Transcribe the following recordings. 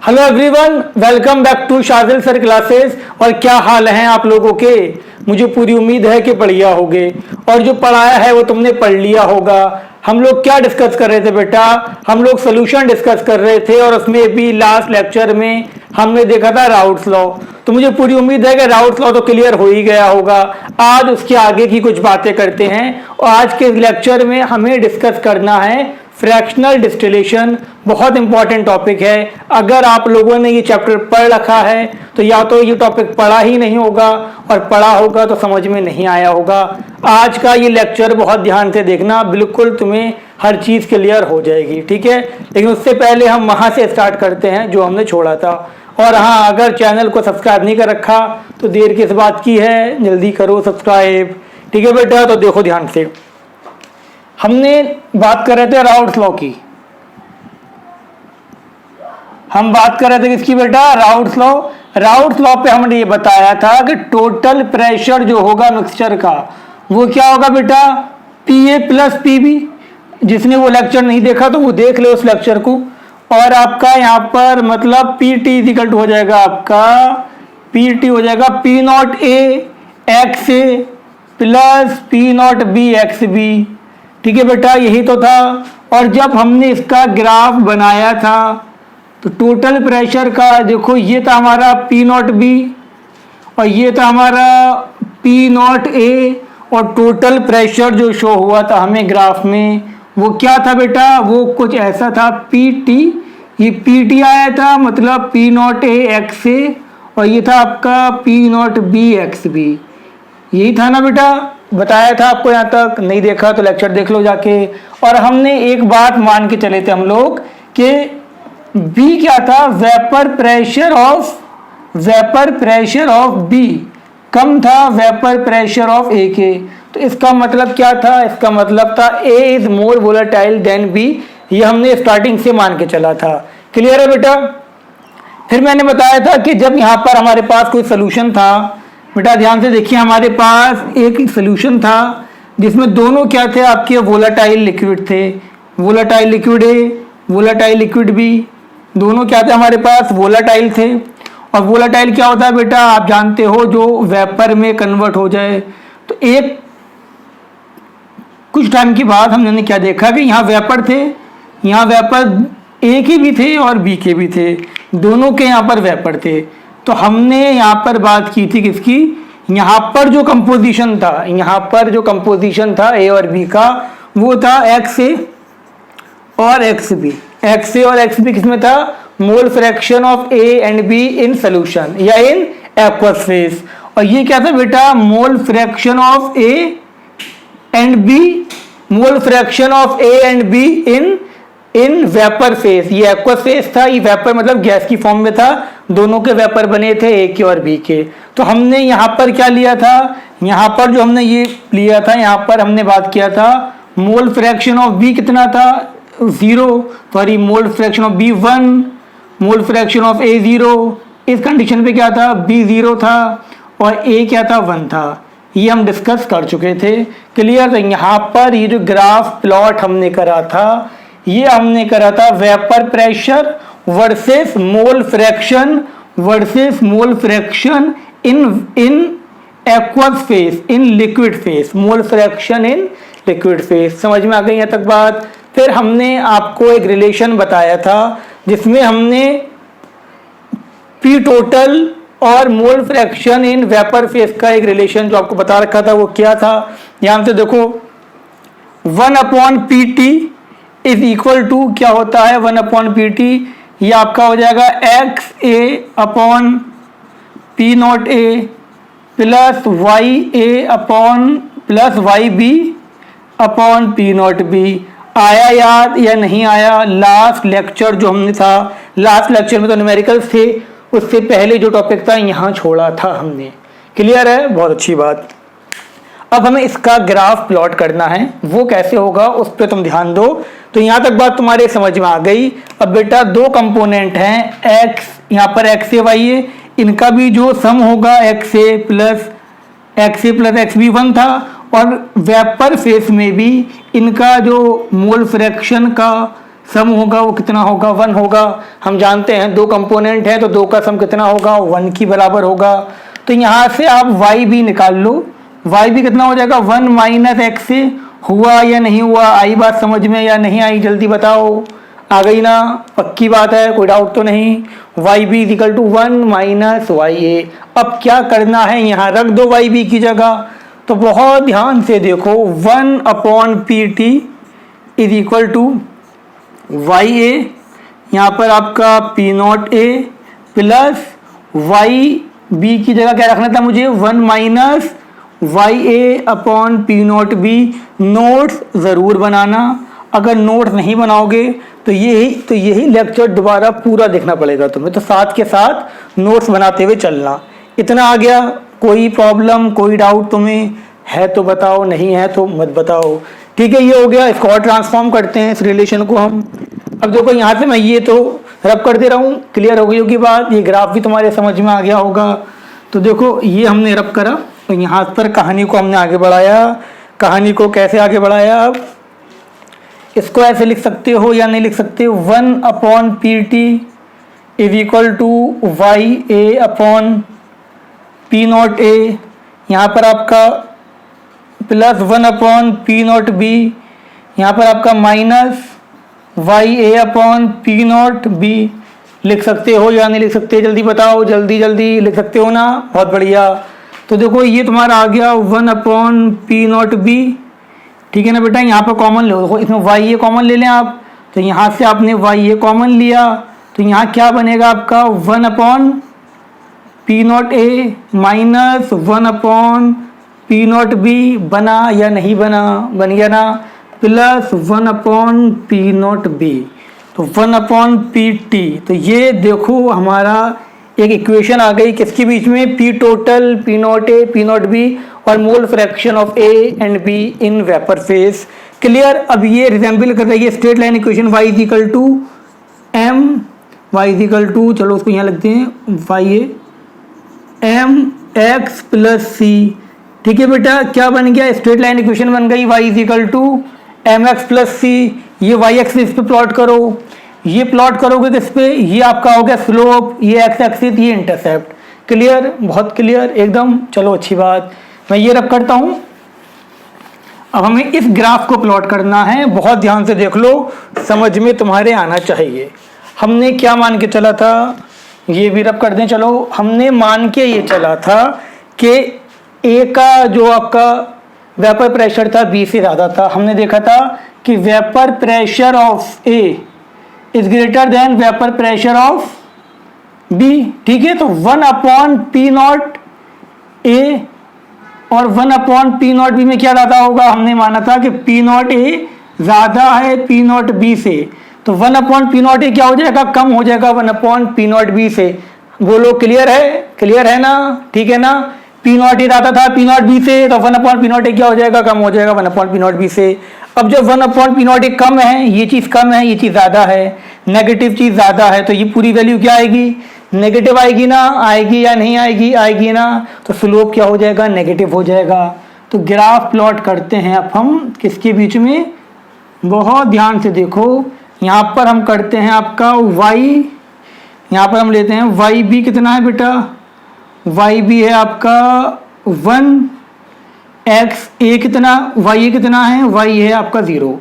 Hello everyone, welcome back to Shajil sir classes. और क्या हाल हैं आप लोगों के? मुझे पूरी उम्मीद है कि बढ़िया होगे और जो पढ़ाया है वो तुमने पढ़ लिया होगा। हम लोग क्या डिस्कस कर रहे थे बेटा? हम लोग सोल्यूशन डिस्कस कर रहे थे और उसमें भी लास्ट लेक्चर में हमने देखा था राउट्स लॉ। तो मुझे पूरी उम्मीद है कि राउट्स लॉ तो क्लियर हो ही गया होगा। आज उसके आगे की कुछ बातें करते हैं और आज के लेक्चर में हमें डिस्कस करना है फ्रैक्शनल डिस्टिलेशन। बहुत इंपॉर्टेंट टॉपिक है। अगर आप लोगों ने ये चैप्टर पढ़ रखा है तो या तो ये टॉपिक पढ़ा ही नहीं होगा और पढ़ा होगा तो समझ में नहीं आया होगा। आज का ये लेक्चर बहुत ध्यान से देखना, बिल्कुल तुम्हें हर चीज़ क्लियर हो जाएगी, ठीक है। लेकिन उससे पहले हम वहाँ से स्टार्ट करते हैं जो हमने छोड़ा था। और हाँ, अगर चैनल को सब्सक्राइब नहीं कर रखा तो देर किस बात की है, जल्दी करो सब्सक्राइब, ठीक है बेटा। तो देखो ध्यान से, हमने बात कर रहे थे राउट्स लॉ की। हम बात कर रहे थे किसकी बेटा? Routes law. राउट्स लॉ पे हमने ये बताया था कि टोटल प्रेशर जो होगा मिक्सचर का वो क्या होगा बेटा? पीए प्लस पीबी। जिसने वो लेक्चर नहीं देखा तो वो देख ले उस लेक्चर को। और आपका यहाँ पर मतलब पीटी इक्वल टू हो जाएगा, आपका पीटी हो जाएगा P not A X A plus P not B X B, ठीक है बेटा, यही तो था। और जब हमने इसका ग्राफ बनाया था तो टोटल प्रेशर का देखो, ये था हमारा पी नॉट बी और ये था हमारा पी नॉट ए। और टोटल प्रेशर जो शो हुआ था हमें ग्राफ में वो क्या था बेटा? वो कुछ ऐसा था, पी टी। ये पी टी आया था, मतलब P not A X A, और ये था आपका P not B X B. यही था ना बेटा? बताया था आपको। यहाँ तक नहीं देखा तो लेक्चर देख लो जाके। और हमने एक बात मान के चले थे हम लोग कि बी क्या था? वेपर प्रेशर ऑफ बी कम था वेपर प्रेशर ऑफ ए के। तो इसका मतलब क्या था? इसका मतलब था A is more volatile than B. ये हमने स्टार्टिंग से मान के चला था। क्लियर है बेटा? फिर मैंने बताया था कि जब यहाँ पर हमारे पास कोई सोल्यूशन था, बेटा ध्यान से देखिए, हमारे पास एक सोल्यूशन था जिसमें दोनों क्या थे? आपके वोलेटाइल लिक्विड थे। Volatile liquid A, volatile liquid B, दोनों क्या थे हमारे पास? वोलेटाइल थे। और वोलेटाइल क्या होता है बेटा? आप जानते हो, जो वेपर में कन्वर्ट हो जाए। तो एक कुछ टाइम के बाद हमने क्या देखा कि यहाँ वेपर थे, यहाँ वेपर ए के भी थे और बी के भी थे, दोनों के यहाँ पर वेपर थे। तो हमने यहाँ पर बात की थी किसकी? यहाँ पर जो कंपोजिशन था, यहाँ पर जो कंपोजिशन था ए और बी का, वो था एक्स ए और एक्स बी। एक्स ए और एक्स बी किसमें था? Mole fraction of A and B in solution या इन एक्वस फेज। और ये क्या था बेटा? Mole fraction of A and B, mole fraction of A and B in vapour phase. ये एक्वस फेज था, ये वेपर मतलब गैस की फॉर्म में था, दोनों के वेपर बने थे ए के और बी के। तो हमने यहाँ पर क्या लिया था? यहाँ पर जो हमने ये लिया था, यहाँ पर हमने बात किया था मोल फ्रैक्शन ऑफ बी कितना था? 0। Sorry, mole fraction of B 1, mole fraction of A 0। इस कंडीशन पे क्या था? बी 0 था और ए क्या था? 1 था। ये हम डिस्कस कर चुके थे। क्लियर? तो यहाँ पर ये जो ग्राफ प्लॉट हमने करा था, ये हमने करा था vapour pressure versus mole fraction in aqueous phase, in liquid phase, mole fraction in liquid phase. समझ में आ गई यहाँ तक बात? फिर हमने आपको एक रिलेशन बताया था जिसमें हमने पी टोटल और mole fraction in vapour phase का एक रिलेशन जो आपको बता रखा था, वो क्या था? यहाँ से देखो, 1/pt इज इक्वल टू क्या होता है? 1/pt ये आपका हो जाएगा X A upon P not A plus Y A upon plus Y B upon P not B. आया याद या नहीं आया? लास्ट लेक्चर जो हमने था, लास्ट लेक्चर में तो न्यूमेरिकल्स थे, उससे पहले जो टॉपिक था यहाँ छोड़ा था हमने। क्लियर है? बहुत अच्छी बात। अब हमें इसका ग्राफ प्लॉट करना है, वो कैसे होगा उस पर तुम ध्यान दो। तो यहाँ तक बात तुम्हारे समझ में आ गई। अब बेटा दो कंपोनेंट हैं, एक्स, यहाँ पर एक्स ए वाई ए, इनका भी जो सम होगा x A plus x B 1 था। और वेपर फेस में भी इनका जो मोल फ्रैक्शन का सम होगा वो कितना होगा, 1 होगा। हम जानते हैं 2 कंपोनेंट है तो 2 का सम कितना होगा, 1 की बराबर होगा। तो यहाँ से आप वाई भी निकाल लो, वाई भी कितना हो जाएगा, 1 माइनस एक्स से। हुआ या नहीं हुआ, आई बात समझ में या नहीं आई, जल्दी बताओ। आ गई ना, पक्की बात है, कोई डाउट तो नहीं। Y B equal to 1 minus Y A. अब क्या करना है, यहाँ रख दो वाई बी की जगह। तो बहुत ध्यान से देखो, 1 upon P T is equal to Y A, यहाँ पर आपका P not A plus Y B की जगह क्या रखना था मुझे, 1 minus Y A upon P not B. Notes ज़रूर बनाना, अगर नोट्स नहीं बनाओगे तो यही लेक्चर दोबारा पूरा देखना पड़ेगा तुम्हें। तो साथ के साथ नोट्स बनाते हुए चलना। इतना आ गया, कोई प्रॉब्लम कोई डाउट तुम्हें है तो बताओ, नहीं है तो मत बताओ। ठीक है, ये हो गया। इसको और ट्रांसफॉर्म करते हैं इस रिलेशन को हम। अब देखो यहाँ से मैं ये तो रब कर दे रहा हूँ, क्लियर हो गई होगी बात। ये ग्राफ भी तुम्हारे समझ में आ गया होगा। तो देखो ये हमने रब करा, तो यहाँ पर कहानी को हमने आगे बढ़ाया। कहानी को कैसे आगे बढ़ाया, अब इसको ऐसे लिख सकते हो या नहीं लिख सकते, 1 upon P T is equal to Y A upon P not A. यहाँ पर आपका plus 1 upon P not B, यहाँ पर आपका minus Y A upon P not B. लिख सकते हो या नहीं लिख सकते, जल्दी बताओ, जल्दी जल्दी लिख सकते हो ना, बहुत बढ़िया। तो देखो ये तुम्हारा आ गया 1 अपॉन पी नॉट बी, ठीक है ना बेटा। यहाँ पर कॉमन लो, इसमें वाई ए कॉमन ले लें आप। तो यहाँ से आपने वाई ए कॉमन लिया, तो यहाँ क्या बनेगा आपका 1 upon P not a minus 1 upon P not be. बना या नहीं बना, बन गया ना, plus 1 upon P not be. तो 1 अपॉन पी टी। तो ये देखो हमारा एक इक्वेशन आ गई किसके बीच में, P total, P not A, P not B और mole fraction of A and B in vapour phase. Clear. अब ये रिजेंबल कर रही है straight line equation y is equal to M, Y is equal to, चलो उसको यहाँ लगते हैं Y A M X plus C. ठीक है बेटा, क्या बन गया, स्ट्रेट लाइन इक्वेशन बन गई y is equal to M X plus C. ये वाई एक्सिस पे प्लॉट करो, ये प्लॉट करोगे किस पे, ये आपका हो गया स्लोप, ये एक्स एक्सिस, ये इंटरसेप्ट। क्लियर, बहुत क्लियर एकदम। चलो अच्छी बात, मैं ये रब करता हूँ। अब हमें इस ग्राफ को प्लॉट करना है, बहुत ध्यान से देख लो, समझ में तुम्हारे आना चाहिए। हमने क्या मान के चला था, ये भी रब कर दें। चलो, हमने मान के ये चला था कि ए का जो आपका वेपर प्रेशर था बी से ज़्यादा था। हमने देखा था कि vapour pressure of A is greater than vapour pressure of B. ठीक है, तो 1 अपॉन पी नॉट ए और 1 अपॉन पी नॉट बी में क्या ज़्यादा होगा, हमने माना था कि पी नॉट ए ज़्यादा है पी नॉट बी से। तो 1 अपॉन पी नॉट ए क्या हो जाएगा, कम हो जाएगा 1 अपॉन पी नॉट बी से। बोलो क्लियर है, क्लियर है ना, ठीक है ना। पी नॉट ए ज़्यादा था पी नॉट बी से, तो 1 अपॉन पी नॉट ए क्या हो जाएगा, कम हो जाएगा 1 अपॉन पी नॉट बी से। अब जब 1 अपॉन पी नॉट ए कम है, ये चीज़ कम है, ये चीज़ ज़्यादा है, नेगेटिव चीज़ ज़्यादा है, तो ये पूरी वैल्यू क्या आएगी, नेगेटिव आएगी ना, आएगी या नहीं आएगी, आएगी ना। तो स्लोप क्या हो जाएगा, नेगेटिव हो जाएगा। तो ग्राफ प्लॉट करते हैं अब हम किसके बीच में, बहुत ध्यान से देखो। यहाँ पर हम करते हैं आपका y, यहाँ पर हम लेते हैं वाई बी कितना है बेटा, वाई बी है आपका 1, एक्स ए कितना, वाई ए कितना है, वाई है आपका 0।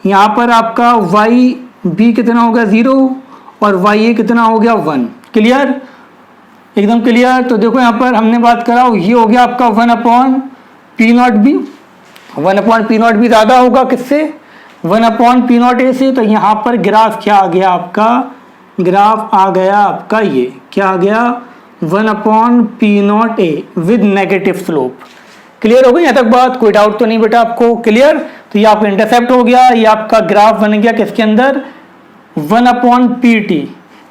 यहाँ पर आपका वाई बी कितना हो गया 0 और वाई ए कितना हो गया 1। क्लियर, एकदम क्लियर। तो देखो यहाँ पर हमने बात करा, ये हो गया आपका 1 upon P not be. 1 upon P not be ज़्यादा होगा किससे, 1 अपॉन पी नॉट ए से। तो यहाँ पर ग्राफ क्या आ गया आपका, ग्राफ आ गया आपका ये क्या आ गया, 1 upon P not a with negative slope. Clear हो गई यहाँ तक बात, कोई डाउट तो नहीं बेटा आपको, क्लियर। तो ये आपका इंटरसेप्ट हो गया, ये आपका ग्राफ बन गया किसके अंदर, 1 अपॉन पी टी।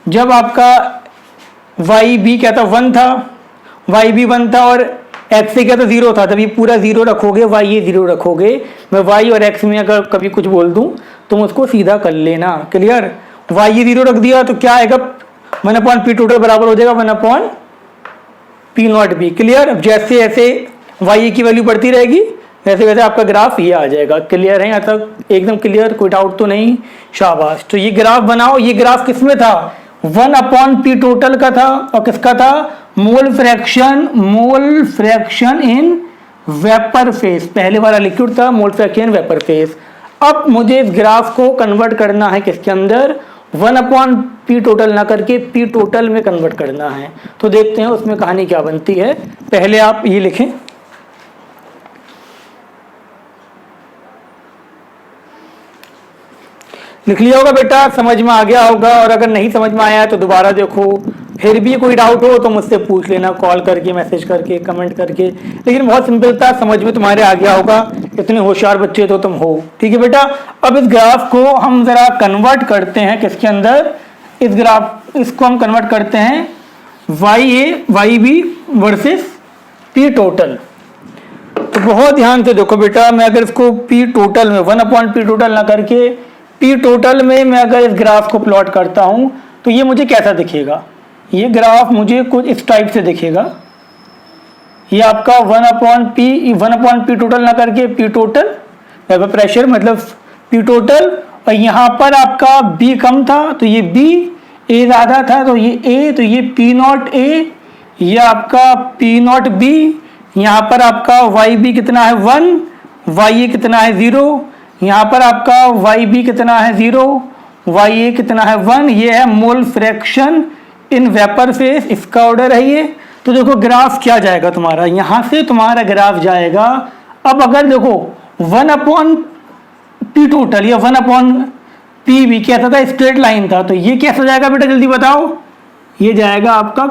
जब आपका वाई बी क्या था 1 था, वाई बी 1 था और एक्स से क्या था 0 था, तब ये पूरा 0 रखोगे, वाई ए 0 रखोगे। मैं वाई और एक्स में अगर कभी कुछ बोल दूं तुम उसको सीधा कर लेना। क्लियर, वाई ए 0 रख दिया तो क्या आएगा, 1 अपॉन पी टोटल बराबर हो जाएगा 1 upon P not be. Clear. अब जैसे ऐसे वाई ए की वैल्यू बढ़ती रहेगी वैसे वैसे आपका ग्राफ ये आ जाएगा। क्लियर है यहाँ तक? एकदम क्लियर, कोई डाउट तो नहीं? शाबाश। तो ये ग्राफ बनाओ। ये ग्राफ किसमें था? 1/p टोटल का था। और किसका था? Mole fraction in vapour phase. पहले वाला लिक्विड था, mole fraction in vapour phase. अब मुझे इस ग्राफ को कन्वर्ट करना है किसके अंदर? 1/p टोटल ना करके p टोटल में कन्वर्ट करना है। तो देखते हैं उसमें कहानी क्या बनती है। पहले आप ये लिखें, लिख लिया होगा बेटा, समझ में आ गया होगा। और अगर नहीं समझ में आया तो दोबारा देखो, फिर भी कोई डाउट हो तो मुझसे पूछ लेना, कॉल करके, मैसेज करके, कमेंट करके। लेकिन बहुत सिंपल था, समझ में तुम्हारे आ गया होगा, इतने होशियार बच्चे तो तुम हो। ठीक है बेटा। अब इस ग्राफ को हम जरा कन्वर्ट करते हैं किसके अंदर? इसको हम कन्वर्ट करते हैं Y B versus P total. तो बहुत ध्यान से देखो बेटा, मैं अगर इसको पी टोटल में 1/p टोटल ना करके पी टोटल में मैं अगर इस ग्राफ को प्लॉट करता हूं तो ये मुझे कैसा दिखेगा? ये ग्राफ मुझे कुछ इस टाइप से दिखेगा। ये आपका 1/p टोटल ना करके पी टोटल वेपर प्रेशर मतलब पी टोटल, और यहाँ पर आपका बी कम था तो ये बी, ए ज़्यादा था तो ये ए, तो ये पी नॉट ए, ये आपका पी नॉट बी। यहाँ पर आपका वाई बी कितना है? 1, वाई ए कितना है? 0। यहाँ पर आपका वाई बी कितना है? 0, वाई ए कितना है? 1। ये है mole fraction in vapour phase, इसका ऑर्डर है ये। तो देखो ग्राफ क्या जाएगा तुम्हारा, यहाँ से तुम्हारा ग्राफ जाएगा। अब अगर देखो 1/p टोटल या 1/p कैसा था? स्ट्रेट लाइन था। तो ये कैसा जाएगा बेटा, जल्दी बताओ? ये जाएगा आपका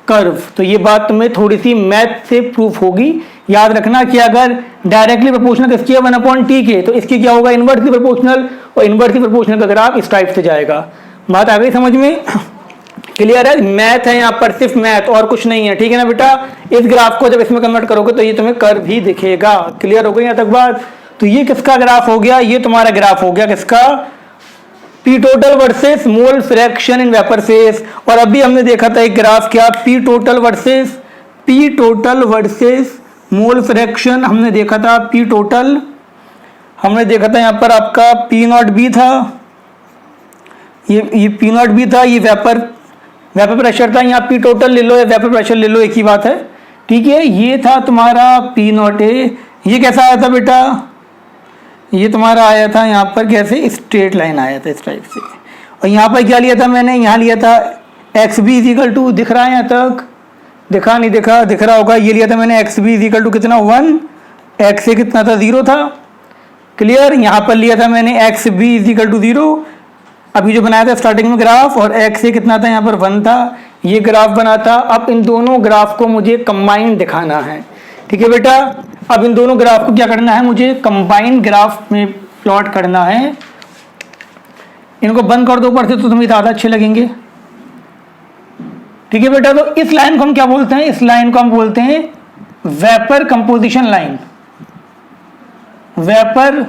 कर्व। तो ये बात तुम्हें थोड़ी सी मैथ से प्रूफ होगी। याद रखना कि अगर डायरेक्टली प्रोपोर्शनल किसकी है? 1/t के, तो इसकी क्या होगा? इनवर्सली प्रोपोर्शनल, और इनवर्सली प्रोपोर्शनल का ग्राफ इस टाइप से जाएगा। बात आ गई समझ में? क्लियर है? मैथ है यहाँ पर, सिर्फ मैथ और कुछ नहीं है। ठीक है ना बेटा? इस ग्राफ को जब इसमें कन्वर्ट करोगे तो ये तुम्हें कर्व ही दिखेगा। क्लियर हो गई यहाँ तक बात? तो ये किसका ग्राफ हो गया? ये तुम्हारा ग्राफ हो गया किसका? P total versus mole fraction in vapour phase. और अभी हमने देखा था एक ग्राफ क्या? P total versus mole fraction हमने देखा था। पी टोटल हमने देखा था, यहाँ पर आपका पी नॉट बी था, ये पी नॉट बी था, ये वेपर प्रेशर था। यहाँ पी टोटल ले लो या वेपर प्रेशर ले लो, एक ही बात है। ठीक है? ये था तुम्हारा पी नॉट ए। ये कैसा आया था बेटा? ये तुम्हारा आया था यहाँ पर कैसे? स्ट्रेट लाइन आया था इस टाइप से। और यहाँ पर क्या लिया था मैंने? यहाँ लिया था एक्स बी इजिकल टू, दिख रहा है यहाँ तक? दिखा नहीं दिखा? दिख रहा होगा। ये लिया था मैंने एक्स बी इजिकल टू कितना? 1, एक्स ए कितना था? 0 था। क्लियर? यहाँ पर लिया था मैंने एक्स बी इजिकल टू 0, अभी जो बनाया था स्टार्टिंग में ग्राफ, और एक्स ए कितना था? यहाँ पर 1 था। ये ग्राफ बना था। अब इन दोनों ग्राफ को मुझे कंबाइन दिखाना है। ठीक है बेटा? अब इन दोनों ग्राफ को क्या करना है? मुझे कंबाइन ग्राफ में प्लॉट करना है। इनको बंद कर दो ऊपर से तो तुम्हें ज़्यादा अच्छे लगेंगे। ठीक है बेटा? तो इस लाइन को हम क्या बोलते हैं? इस लाइन को हम बोलते हैं vapour composition line, vapour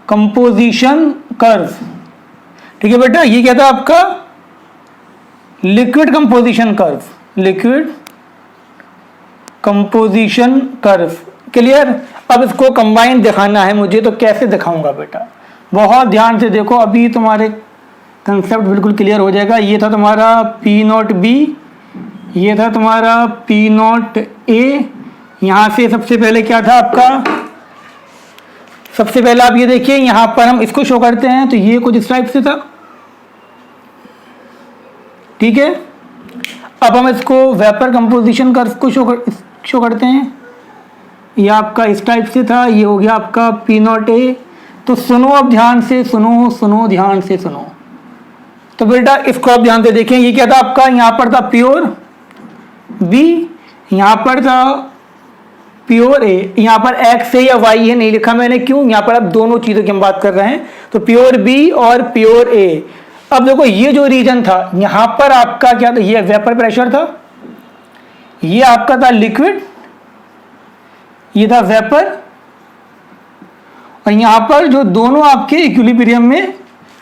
composition curve. ठीक है बेटा? ये क्या था आपका? Liquid composition curve, liquid composition curve. Clear? अब इसको कंबाइन दिखाना है मुझे, तो कैसे दिखाऊंगा बेटा? बहुत ध्यान से देखो, अभी तुम्हारे कंसेप्ट बिल्कुल क्लियर हो जाएगा। ये था तुम्हारा पी नॉट बी, ये था तुम्हारा पी नॉट ए। यहाँ से सबसे पहले क्या था आपका? सबसे पहले आप ये देखिए, यहाँ पर हम इसको शो करते हैं तो ये कुछ इस टाइप से था। ठीक है? अब हम इसको वेपर कंपोजिशन कर्व को शो करते हैं। ये आपका इस टाइप से था, ये हो गया आपका पी नॉट ए। तो सुनो अब ध्यान से, सुनो ध्यान से सुनो। तो बेटा इसको अब ध्यान से देखें, ये क्या था आपका? यहाँ पर था प्योर बी, यहाँ पर था प्योर ए। यहाँ पर एक्स है या वाई है नहीं लिखा मैंने, क्यों? यहाँ पर अब दोनों चीज़ों की हम बात कर रहे हैं, तो प्योर बी और प्योर ए। अब देखो ये जो रीजन था, यहाँ पर आपका क्या था? ये वेपर प्रेशर था, ये आपका था लिक्विड, ये था वेपर, और यहाँ पर जो दोनों आपके इक्विलिब्रियम में,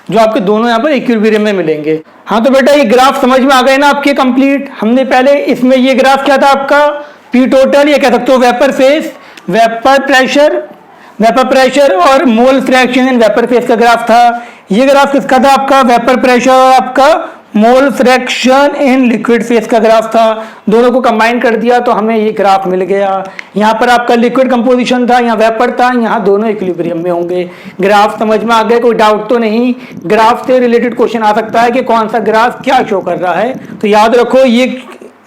जो आपके दोनों यहाँ पर इक्विलिब्रियम में मिलेंगे। हाँ तो बेटा ये ग्राफ समझ में आ गए ना आपके कंप्लीट? हमने पहले इसमें ये ग्राफ क्या था आपका? पी टोटल ये कह सकते हो वेपर फेस, वेपर प्रेशर और mole fraction in vapour face का ग्राफ था। ये ग्राफ किसका था? आपका वेपर प्रेशर और आपका mole fraction in liquid phase का ग्राफ था। दोनों को कंबाइन कर दिया तो हमें ये ग्राफ मिल गया। यहाँ पर आपका लिक्विड कंपोजिशन था, यहाँ वेपर था, यहाँ दोनों इक्विलिब्रियम में होंगे। ग्राफ समझ में आ गया? कोई डाउट तो नहीं? ग्राफ से रिलेटेड क्वेश्चन आ सकता है कि कौन सा ग्राफ क्या शो कर रहा है। तो याद रखो ये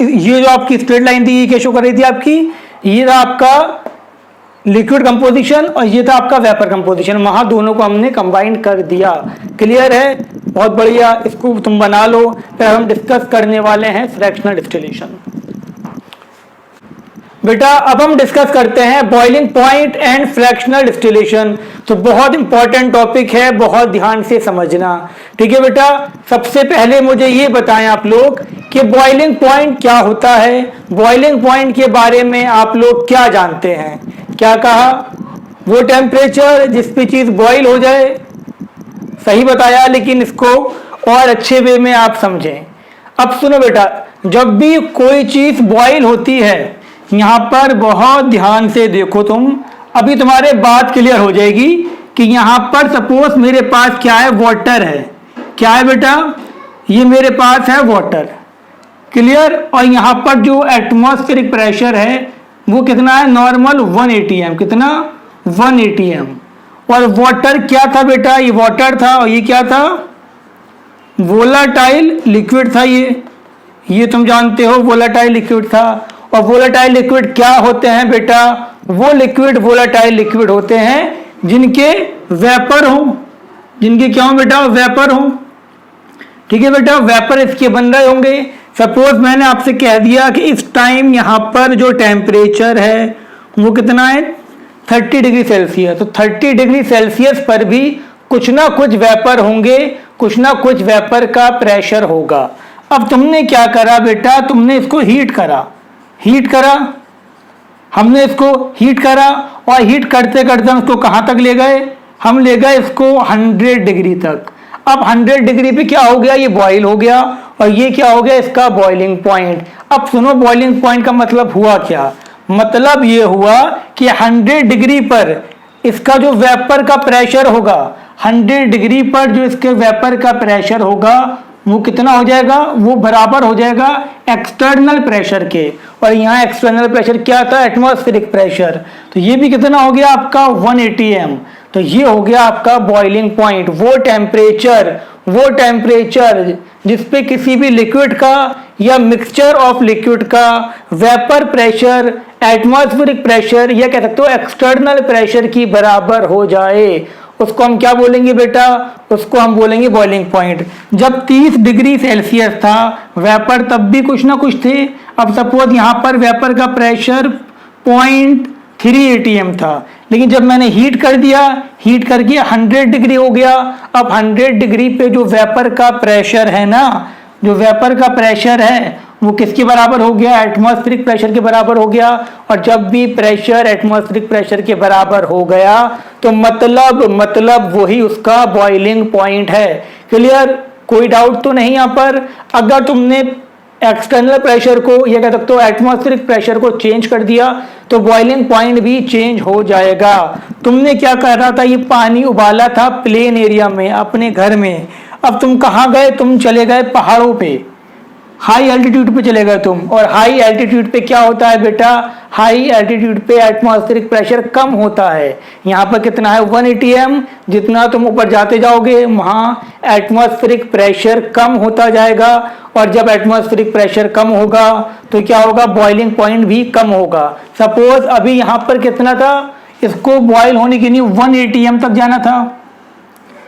जो आपकी स्ट्रेट लाइन थी ये क्या शो कर रही थी आपकी? ये था आपका लिक्विड कंपोजिशन और ये था आपका वेपर कंपोजिशन। वहां दोनों को हमने कंबाइन कर दिया। क्लियर है? बहुत बढ़िया, इसको तुम बना लो। फिर हम डिस्कस करने वाले हैं फ्रैक्शनल डिस्टिलेशन। बेटा अब हम डिस्कस करते हैं boiling point and fractional distillation. तो बहुत इंपॉर्टेंट टॉपिक है, बहुत ध्यान से समझना। ठीक है बेटा, सबसे पहले मुझे ये बताएं आप लोग कि बॉइलिंग पॉइंट क्या होता है। बॉइलिंग पॉइंट के बारे में आप लोग क्या जानते हैं? क्या कहा? वो टेम्परेचर जिस पे चीज बॉइल हो जाए। सही बताया, लेकिन इसको और अच्छे वे में आप समझें। अब सुनो बेटा, जब भी कोई चीज बॉइल होती है, यहां पर बहुत ध्यान से देखो तुम, अभी तुम्हारे बात क्लियर हो जाएगी कि यहां पर सपोज मेरे पास क्या है? वाटर है। क्या है बेटा? ये मेरे पास है वाटर। क्लियर? और यहां पर जो एटमॉस्फेरिक प्रेशर है वो कितना है? Normal 1 atm। कितना? 1 atm। और वाटर क्या था बेटा? ये वाटर था और ये क्या था? वोलाटाइल लिक्विड था। ये तुम जानते हो वोलाटाइल लिक्विड था। और वोलाटाइल लिक्विड क्या होते हैं बेटा? वो लिक्विड वोलाटाइल लिक्विड होते हैं जिनके वेपर हो। जिनके क्या हो बेटा? वेपर हो। ठीक है बेटा, वेपर इसके बन रहे होंगे। सपोज मैंने आपसे कह दिया कि इस टाइम यहां पर जो टेम्परेचर है वो कितना है? 30 डिग्री सेल्सियस। तो 30 डिग्री सेल्सियस पर भी कुछ ना कुछ वेपर होंगे, कुछ ना कुछ वेपर का प्रेशर होगा। अब तुमने क्या करा बेटा? तुमने इसको हीट करा। हमने इसको हीट करा और हीट करते करते हम इसको कहां तक ले गए? हम ले गए इसको 100 डिग्री तक। अब 100 डिग्री पे क्या हो गया? ये बॉइल हो गया और ये क्या हो गया? इसका बॉइलिंग पॉइंट। अब सुनो, बॉइलिंग पॉइंट का मतलब हुआ क्या? मतलब ये हुआ कि 100 डिग्री पर इसका जो वेपर का प्रेशर होगा, 100 डिग्री पर जो इसके वेपर का प्रेशर होगा वो कितना हो जाएगा? वो बराबर हो जाएगा एक्सटर्नल प्रेशर के। और यहाँ एक्सटर्नल प्रेशर क्या था? Atmospheric pressure. तो ये भी कितना हो गया आपका? 1 atm। तो ये हो गया आपका बॉइलिंग पॉइंट। वो टेम्परेचर जिसपे किसी भी लिक्विड का या मिक्सचर ऑफ लिक्विड का वेपर प्रेशर एटमॉस्फेरिक प्रेशर या कह सकते हो एक्सटर्नल प्रेशर की बराबर हो जाए, उसको हम क्या बोलेंगे बेटा? उसको हम बोलेंगे बॉइलिंग पॉइंट। जब 30 डिग्री सेल्सियस था वेपर, तब भी कुछ ना कुछ थे। अब सपोज यहां पर वेपर का प्रेशर 0.3 atm था, लेकिन जब मैंने हीट कर दिया, हीट करके 100 डिग्री हो गया। अब 100 डिग्री पे जो वेपर का प्रेशर है ना, जो वेपर का प्रेशर है वो किसके बराबर हो गया? एटमॉस्फेरिक प्रेशर के बराबर हो गया। और जब भी प्रेशर एटमॉस्फेरिक प्रेशर के बराबर हो गया तो मतलब वही उसका बॉइलिंग पॉइंट है। क्लियर? कोई डाउट तो नहीं यहाँ पर? अगर तुमने एक्सटर्नल प्रेशर को या कह सकते हो एटमॉस्फेरिक प्रेशर को चेंज कर दिया तो बॉइलिंग पॉइंट भी चेंज हो जाएगा। तुमने क्या करा था? ये पानी उबाला था प्लेन एरिया में अपने घर में। अब तुम कहाँ गए? तुम चले गए पहाड़ों पे, हाई एल्टीट्यूड पे चले गए तुम। और हाई एल्टीट्यूड पे क्या होता है बेटा? हाई एल्टीट्यूड पे एटमॉस्फेरिक प्रेशर कम होता है। यहाँ पर कितना है? 1 atm। जितना तुम ऊपर जाते जाओगे वहाँ एटमॉस्फेरिक प्रेशर कम होता जाएगा। और जब एटमॉस्फेरिक प्रेशर कम होगा तो क्या होगा? बॉइलिंग पॉइंट भी कम होगा। सपोज अभी यहाँ पर कितना था? इसको बॉइल होने के लिए 1 atm तक जाना था,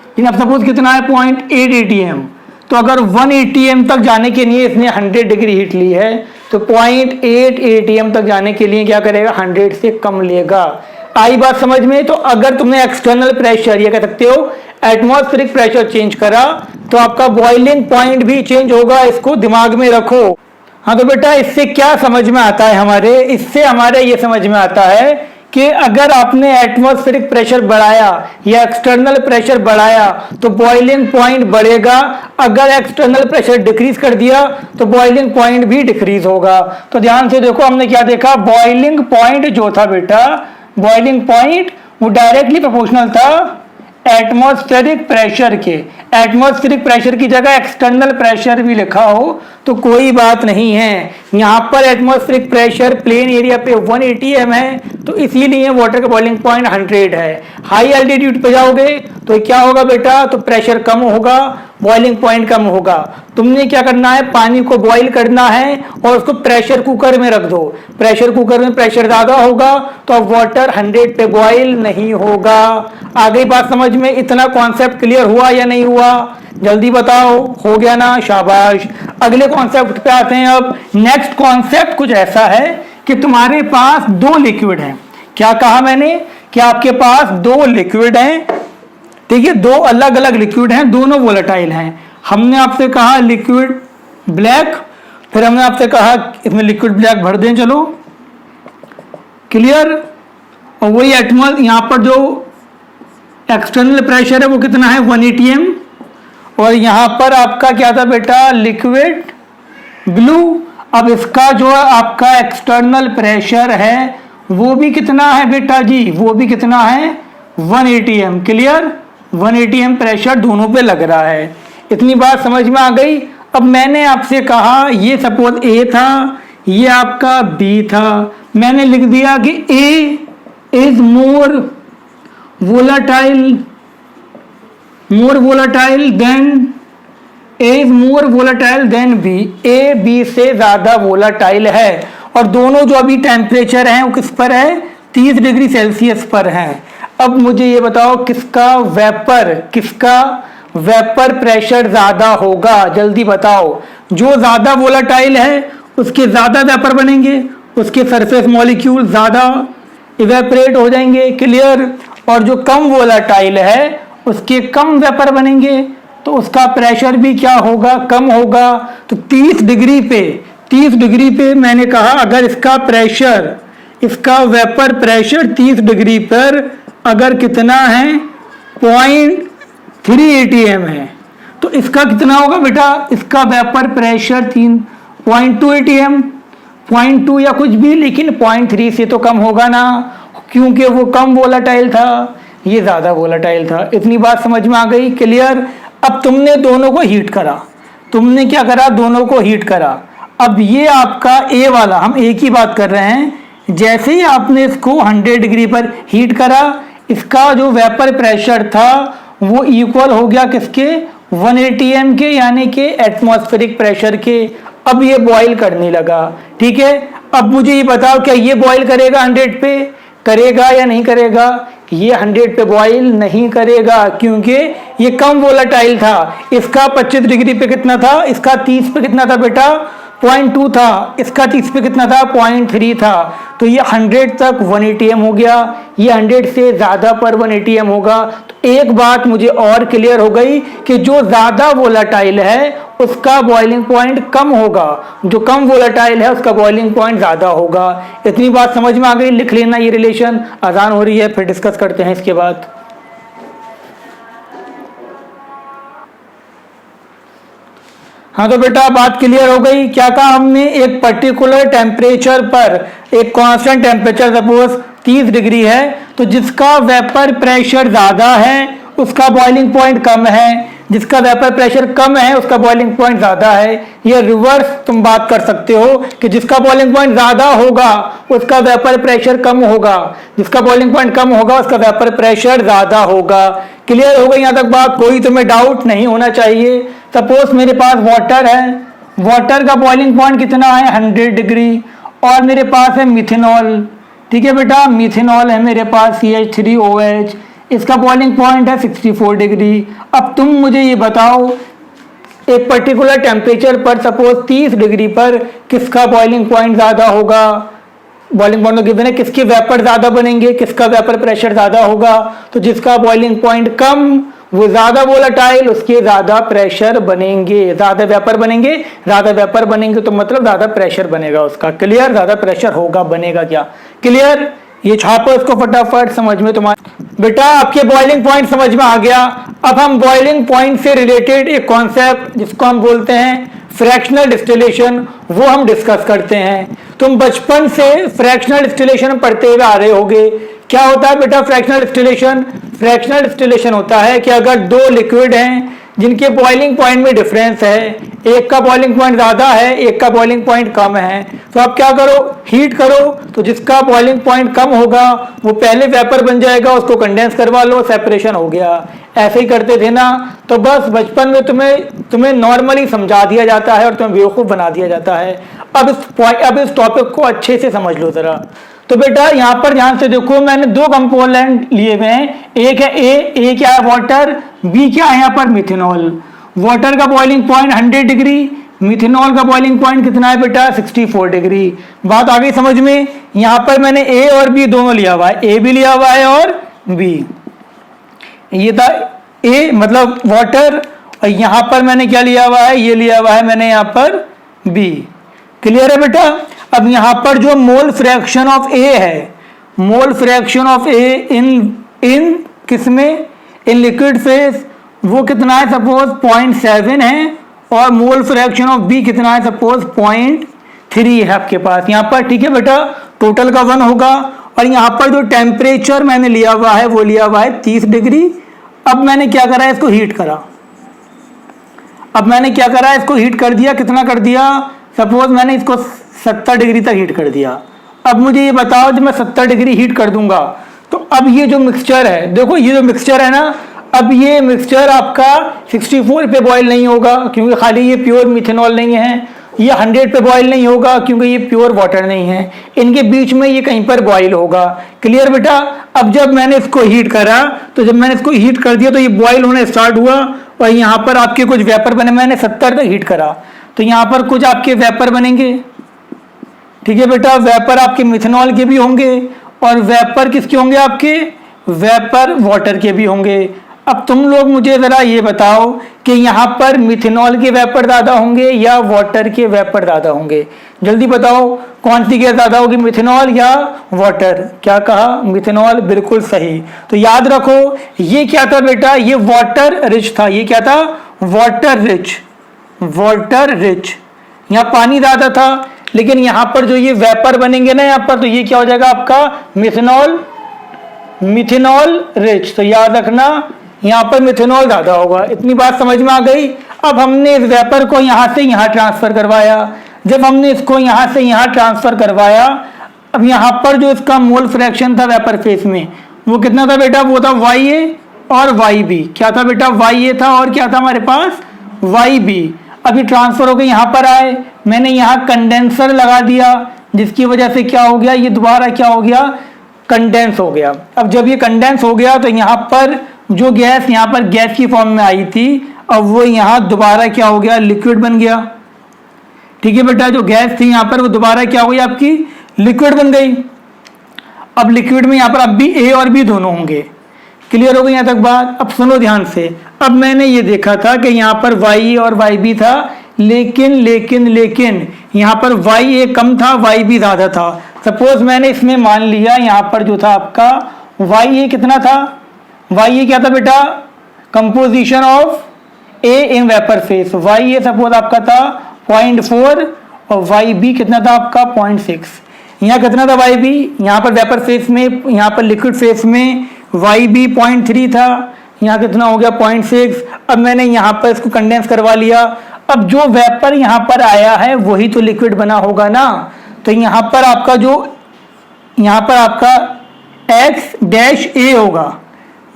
लेकिन अब सपोज कितना है? 0.8 atm। तो अगर 1 atm तक जाने के लिए इसने 100 डिग्री हीट ली है तो 0.8 atm तक जाने के लिए क्या करेगा? 100 से कम लेगा। आई बात समझ में? तो अगर तुमने एक्सटर्नल प्रेशर या कह सकते हो एटमॉस्फेरिक प्रेशर चेंज करा तो आपका बॉइलिंग पॉइंट भी चेंज होगा। इसको दिमाग में रखो। हाँ तो बेटा इससे क्या समझ में आता है? इससे हमारे ये समझ में आता है कि अगर आपने एटमॉस्फेरिक प्रेशर बढ़ाया या एक्सटर्नल प्रेशर बढ़ाया तो बॉइलिंग पॉइंट बढ़ेगा, अगर एक्सटर्नल प्रेशर डिक्रीज कर दिया तो बॉइलिंग पॉइंट भी डिक्रीज होगा। तो ध्यान से देखो, हमने क्या देखा, बॉइलिंग पॉइंट जो था बेटा, बॉइलिंग पॉइंट वो डायरेक्टली प्रोपोर्शनल था एटमॉस्फेरिक प्रेशर के। एटमॉस्फेरिक प्रेशर की जगह एक्सटर्नल प्रेशर भी लिखा हो तो कोई बात नहीं है। यहाँ पर एटमॉस्फेरिक प्रेशर प्लेन एरिया पे 1 atm है, तो इसीलिए वाटर का बॉइलिंग पॉइंट 100 है। हाई एल्टीट्यूड पे जाओगे तो क्या होगा बेटा, तो प्रेशर कम होगा, बॉइलिंग पॉइंट कम होगा। तुमने क्या करना है, पानी को बॉईल करना है और उसको प्रेशर कुकर में रख दो। प्रेशर कुकर में प्रेशर ज्यादा होगा तो अब वाटर 100 पे बॉईल नहीं होगा। आगे बात समझ में, इतना कॉन्सेप्ट क्लियर हुआ या नहीं हुआ, जल्दी बताओ, हो गया ना, शाबाश। अगले कॉन्सेप्ट पे आते हैं। अब नेक्स्ट कॉन्सेप्ट कुछ ऐसा है कि तुम्हारे पास 2 लिक्विड हैं। क्या कहा मैंने कि आपके पास 2 लिक्विड हैं, ठीक है, 2 अलग अलग लिक्विड हैं, दोनों वोलेटाइल हैं। हमने आपसे कहा लिक्विड ब्लैक, फिर हमने आपसे कहा इसमें लिक्विड ब्लैक भर दें, चलो क्लियर। और वही एटमॉस, यहाँ पर जो एक्सटर्नल प्रेशर है वो कितना है, 1 atm, और यहाँ पर आपका क्या था बेटा, लिक्विड ब्लू। अब इसका जो आपका एक्सटर्नल प्रेशर है वो भी कितना है बेटा जी, वो भी कितना है, 1 atm, क्लियर। 1 atm प्रेशर दोनों पे लग रहा है। इतनी बात समझ में आ गई। अब मैंने आपसे कहा ये सपोज ए था, ये आपका बी था, मैंने लिख दिया कि A is more volatile than A is more volatile than B. A B से ज्यादा वोलाटाइल है, और दोनों जो अभी टेम्परेचर हैं वो किस पर है, 30 डिग्री सेल्सियस पर है। अब मुझे ये बताओ किसका वेपर प्रेशर ज्यादा होगा, जल्दी बताओ। जो ज्यादा वोलाटाइल है उसके ज्यादा वेपर बनेंगे, उसके सरफेस मॉलिक्यूल ज्यादा इवेपरेट हो जाएंगे, क्लियर। और जो कम वोलाटाइल है उसके कम वेपर बनेंगे, तो उसका प्रेशर भी क्या होगा, कम होगा। तो 30 डिग्री पे मैंने कहा अगर इसका वेपर प्रेशर 30 डिग्री पर अगर कितना है, 0.3 atm है, तो इसका कितना होगा बेटा, इसका वेपर प्रेशर 0.2 atm, 0.2 या कुछ भी, लेकिन 0.3 से तो कम होगा ना, क्योंकि वो कम वोलाटाइल था, ये ज्यादा वोलाटाइल था। इतनी बात समझ में आ गई, क्लियर। अब तुमने दोनों को हीट करा, तुमने क्या करा, दोनों को हीट करा। अब ये आपका ए वाला, हम ए की बात कर रहे हैं, जैसे ही आपने इसको 100 डिग्री पर हीट करा, इसका जो वेपर प्रेशर था वो इक्वल हो गया किसके, 1 atm के, यानी कि एटमॉस्फेरिक प्रेशर के। अब ये बॉईल करने लगा, ठीक है। अब मुझे ये बताओ क्या ये बॉईल करेगा 100 पे, करेगा या नहीं करेगा, ये 100 पे बॉईल नहीं करेगा, क्योंकि ये कम वोलाटाइल था। इसका 25 डिग्री पे कितना था, इसका 30 पे कितना था बेटा, 0.2 था, इसका 30 पे कितना था, 0.3 था। तो ये 100 तक 1 atm हो गया, ये 100 से ज्यादा पर 1 atm होगा। तो एक बात मुझे और क्लियर हो गई कि जो ज्यादा वोलाटाइल है उसका बॉइलिंग पॉइंट कम होगा, जो कम वोलाटाइल है उसका बॉइलिंग पॉइंट ज्यादा होगा। इतनी बात समझ में आ गई, लिख लेना ये रिलेशन। आसान हो रही है, फिर डिस्कस करते हैं इसके बाद। हाँ तो बेटा बात क्लियर हो गई। क्या कहा हमने, एक पर्टिकुलर टेम्परेचर पर, एक कांस्टेंट टेम्परेचर सपोज 30 डिग्री है, तो जिसका वेपर प्रेशर ज्यादा है उसका बॉइलिंग पॉइंट कम है, जिसका वेपर प्रेशर कम है उसका बॉइलिंग पॉइंट ज्यादा है। ये रिवर्स तुम बात कर सकते हो कि जिसका बॉइलिंग पॉइंट ज्यादा होगा उसका वेपर प्रेशर कम होगा, जिसका बॉइलिंग पॉइंट कम होगा उसका वेपर प्रेशर ज्यादा होगा। क्लियर हो गई यहाँ तक बात, कोई तुम्हें डाउट नहीं होना चाहिए। सपोज मेरे पास वाटर है, वाटर का बॉइलिंग पॉइंट कितना है, 100 डिग्री, और मेरे पास है मिथेनॉल, ठीक है बेटा, मिथेनॉल है मेरे पास CH3OH, इसका बॉइलिंग पॉइंट है 64 डिग्री। अब तुम मुझे ये बताओ एक पर्टिकुलर टेम्परेचर पर सपोज 30 डिग्री पर किसका बॉइलिंग पॉइंट ज्यादा होगा, बॉइलिंग पॉइंट गिवन है, किसके वेपर ज्यादा बनेंगे, किसका वेपर प्रेशर ज्यादा होगा। तो जिसका बॉइलिंग पॉइंट कम वो ज्यादा वोलेटाइल, उसके ज्यादा प्रेशर बनेंगे, ज्यादा वेपर बनेंगे, ज्यादा वेपर बनेंगे तो मतलब ज्यादा प्रेशर बनेगा उसका। क्लियर, ज्यादा प्रेशर होगा, बनेगा क्या, क्लियर। ये छापो इसको फटाफट, समझ में तुम्हारे बेटा आपके बॉइलिंग पॉइंट समझ में आ गया। अब हम बॉइलिंग पॉइंट से रिलेटेड एक कॉन्सेप्ट जिसको हम बोलते हैं फ्रैक्शनल डिस्टिलेशन, वो हम डिस्कस करते हैं। तुम बचपन से फ्रैक्शनल डिस्टिलेशन पढ़ते हुए आ रहे होगे। क्या होता है बेटा फ्रैक्शनल डिस्टिलेशन? फ्रैक्शनल डिस्टिलेशन होता है कि अगर दो लिक्विड हैं जिनके बॉइलिंग पॉइंट में डिफरेंस है, एक का बॉइलिंग पॉइंट ज़्यादा है, एक का बॉइलिंग पॉइंट कम है, तो आप क्या करो, हीट करो। तो जिसका बॉइलिंग पॉइंट कम होगा वो पहले वेपर बन जाएगा, उसको कंडेंस करवा लो, सेपरेशन हो गया। ऐसे ही करते थे ना। तो बस बचपन में तुम्हें नॉर्मली समझा दिया जाता है और तुम्हें बेवकूफ़ बना दिया जाता है। अब इस टॉपिक को अच्छे से समझ लो ज़रा। तो बेटा यहाँ पर ध्यान से देखो, मैंने दो कंपोनेंट लिए हुए हैं, एक है ए क्या है वाटर, बी क्या है यहाँ पर मिथेनॉल। वाटर का बॉइलिंग पॉइंट 100 डिग्री, मिथेनॉल का बॉइलिंग पॉइंट कितना है बेटा 64 डिग्री। बात आ गई समझ में। यहाँ पर मैंने ए और बी दोनों लिया हुआ है, ए भी लिया हुआ है और बी। ये था ए मतलब वाटर, और यहाँ पर मैंने क्या लिया हुआ है, ये लिया हुआ है मैंने यहाँ पर बी। क्लियर है बेटा। अब यहाँ पर जो मोल फ्रैक्शन ऑफ ए है, मोल फ्रैक्शन ऑफ ए इन किसमें, इन लिक्विड फेज, वो कितना है सपोज 0.7 है, और मोल फ्रैक्शन ऑफ बी कितना है सपोज 0.3 है आपके पास यहाँ पर। ठीक है बेटा, टोटल का 1 होगा। और यहाँ पर जो टेम्परेचर मैंने लिया हुआ है वो लिया हुआ है 30 डिग्री। अब मैंने क्या करा, इसको हीट करा। अब मैंने क्या करा, इसको हीट कर दिया। कितना कर दिया, सपोज मैंने इसको 70 डिग्री तक हीट कर दिया। अब मुझे ये बताओ, जब मैं 70 डिग्री हीट कर दूंगा तो अब ये जो मिक्सचर है, देखो ये जो मिक्सचर है ना, अब ये मिक्सचर आपका 64 पे बॉयल नहीं होगा क्योंकि खाली ये प्योर मिथेनॉल नहीं है। ये 100 पे बॉयल नहीं होगा क्योंकि ये प्योर वाटर नहीं है। इनके बीच में ये कहीं पर बॉयल होगा। क्लियर बेटा। अब जब मैंने इसको हीट करा, तो जब मैंने इसको हीट कर दिया तो ये बॉयल होने स्टार्ट हुआ, और यहाँ पर आपके कुछ वेपर बने। मैंने 70 तक हीट करा तो यहाँ पर कुछ आपके वेपर बनेंगे। ठीक है बेटा, वेपर आपके मिथेनॉल के भी होंगे, और वेपर किसके होंगे, आपके वेपर वाटर के भी होंगे। अब तुम लोग मुझे ज़रा ये बताओ कि यहाँ पर मिथेनॉल के वेपर ज़्यादा होंगे या वाटर के वेपर ज़्यादा होंगे? जल्दी बताओ कौन सी गैस ज़्यादा होगी, मिथेनॉल या वाटर? क्या कहा, मिथेनॉल, बिल्कुल सही। तो याद रखो ये क्या था बेटा, ये वाटर रिच था। ये क्या था, वाटर रिच। वाटर रिच, यहाँ पानी ज़्यादा था, लेकिन यहाँ पर जो ये वेपर बनेंगे ना यहाँ पर, तो ये क्या हो जाएगा आपका मिथेनॉल रिच। तो याद रखना यहाँ पर मिथेनॉल ज़्यादा होगा। इतनी बात समझ में आ गई। अब हमने इस वेपर को यहाँ से यहाँ ट्रांसफ़र करवाया। जब हमने इसको यहाँ से यहाँ ट्रांसफ़र करवाया, अब यहाँ पर जो इसका मोल फ्रैक्शन था वेपर फेस में, वो कितना था बेटा, वो था YA और YB। क्या था बेटा, YA था और क्या था हमारे पास, YB। अभी ट्रांसफ़र होकर यहाँ पर आए, मैंने यहाँ कंडेंसर लगा दिया, जिसकी वजह से क्या हो गया, ये दोबारा क्या हो गया, कंडेंस हो गया। अब जब ये कंडेंस हो गया तो यहाँ पर जो गैस यहाँ पर गैस की फॉर्म में आई थी, अब वो यहाँ दोबारा क्या हो गया, लिक्विड बन गया। ठीक है बेटा, जो गैस थी यहाँ पर वो दोबारा क्या हो गई, आपकी लिक्विड बन गई। अब लिक्विड में यहाँ पर अब भी ए और बी दोनों होंगे। क्लियर हो गई यहाँ तक बात। अब सुनो ध्यान से। अब मैंने ये देखा था कि यहाँ पर YA और YB था, लेकिन यहाँ पर YA कम था, YB ज़्यादा था। सपोज मैंने इसमें मान लिया यहाँ पर जो था आपका YA कितना था, YA क्या था बेटा, composition of A in vapour face. YA suppose आपका था 0.4 और YB कितना था आपका 0.6। यहाँ कितना था YB, यहाँ पर वेपर फेस में, यहाँ पर लिक्विड फेस में YB 0.3 था, यहाँ कितना हो गया 0.6। अब मैंने यहाँ पर इसको कंडेंस करवा लिया। अब जो वेपर यहाँ पर आया है वही तो लिक्विड बना होगा ना। तो यहाँ पर आपका जो यहाँ पर आपका X-A होगा,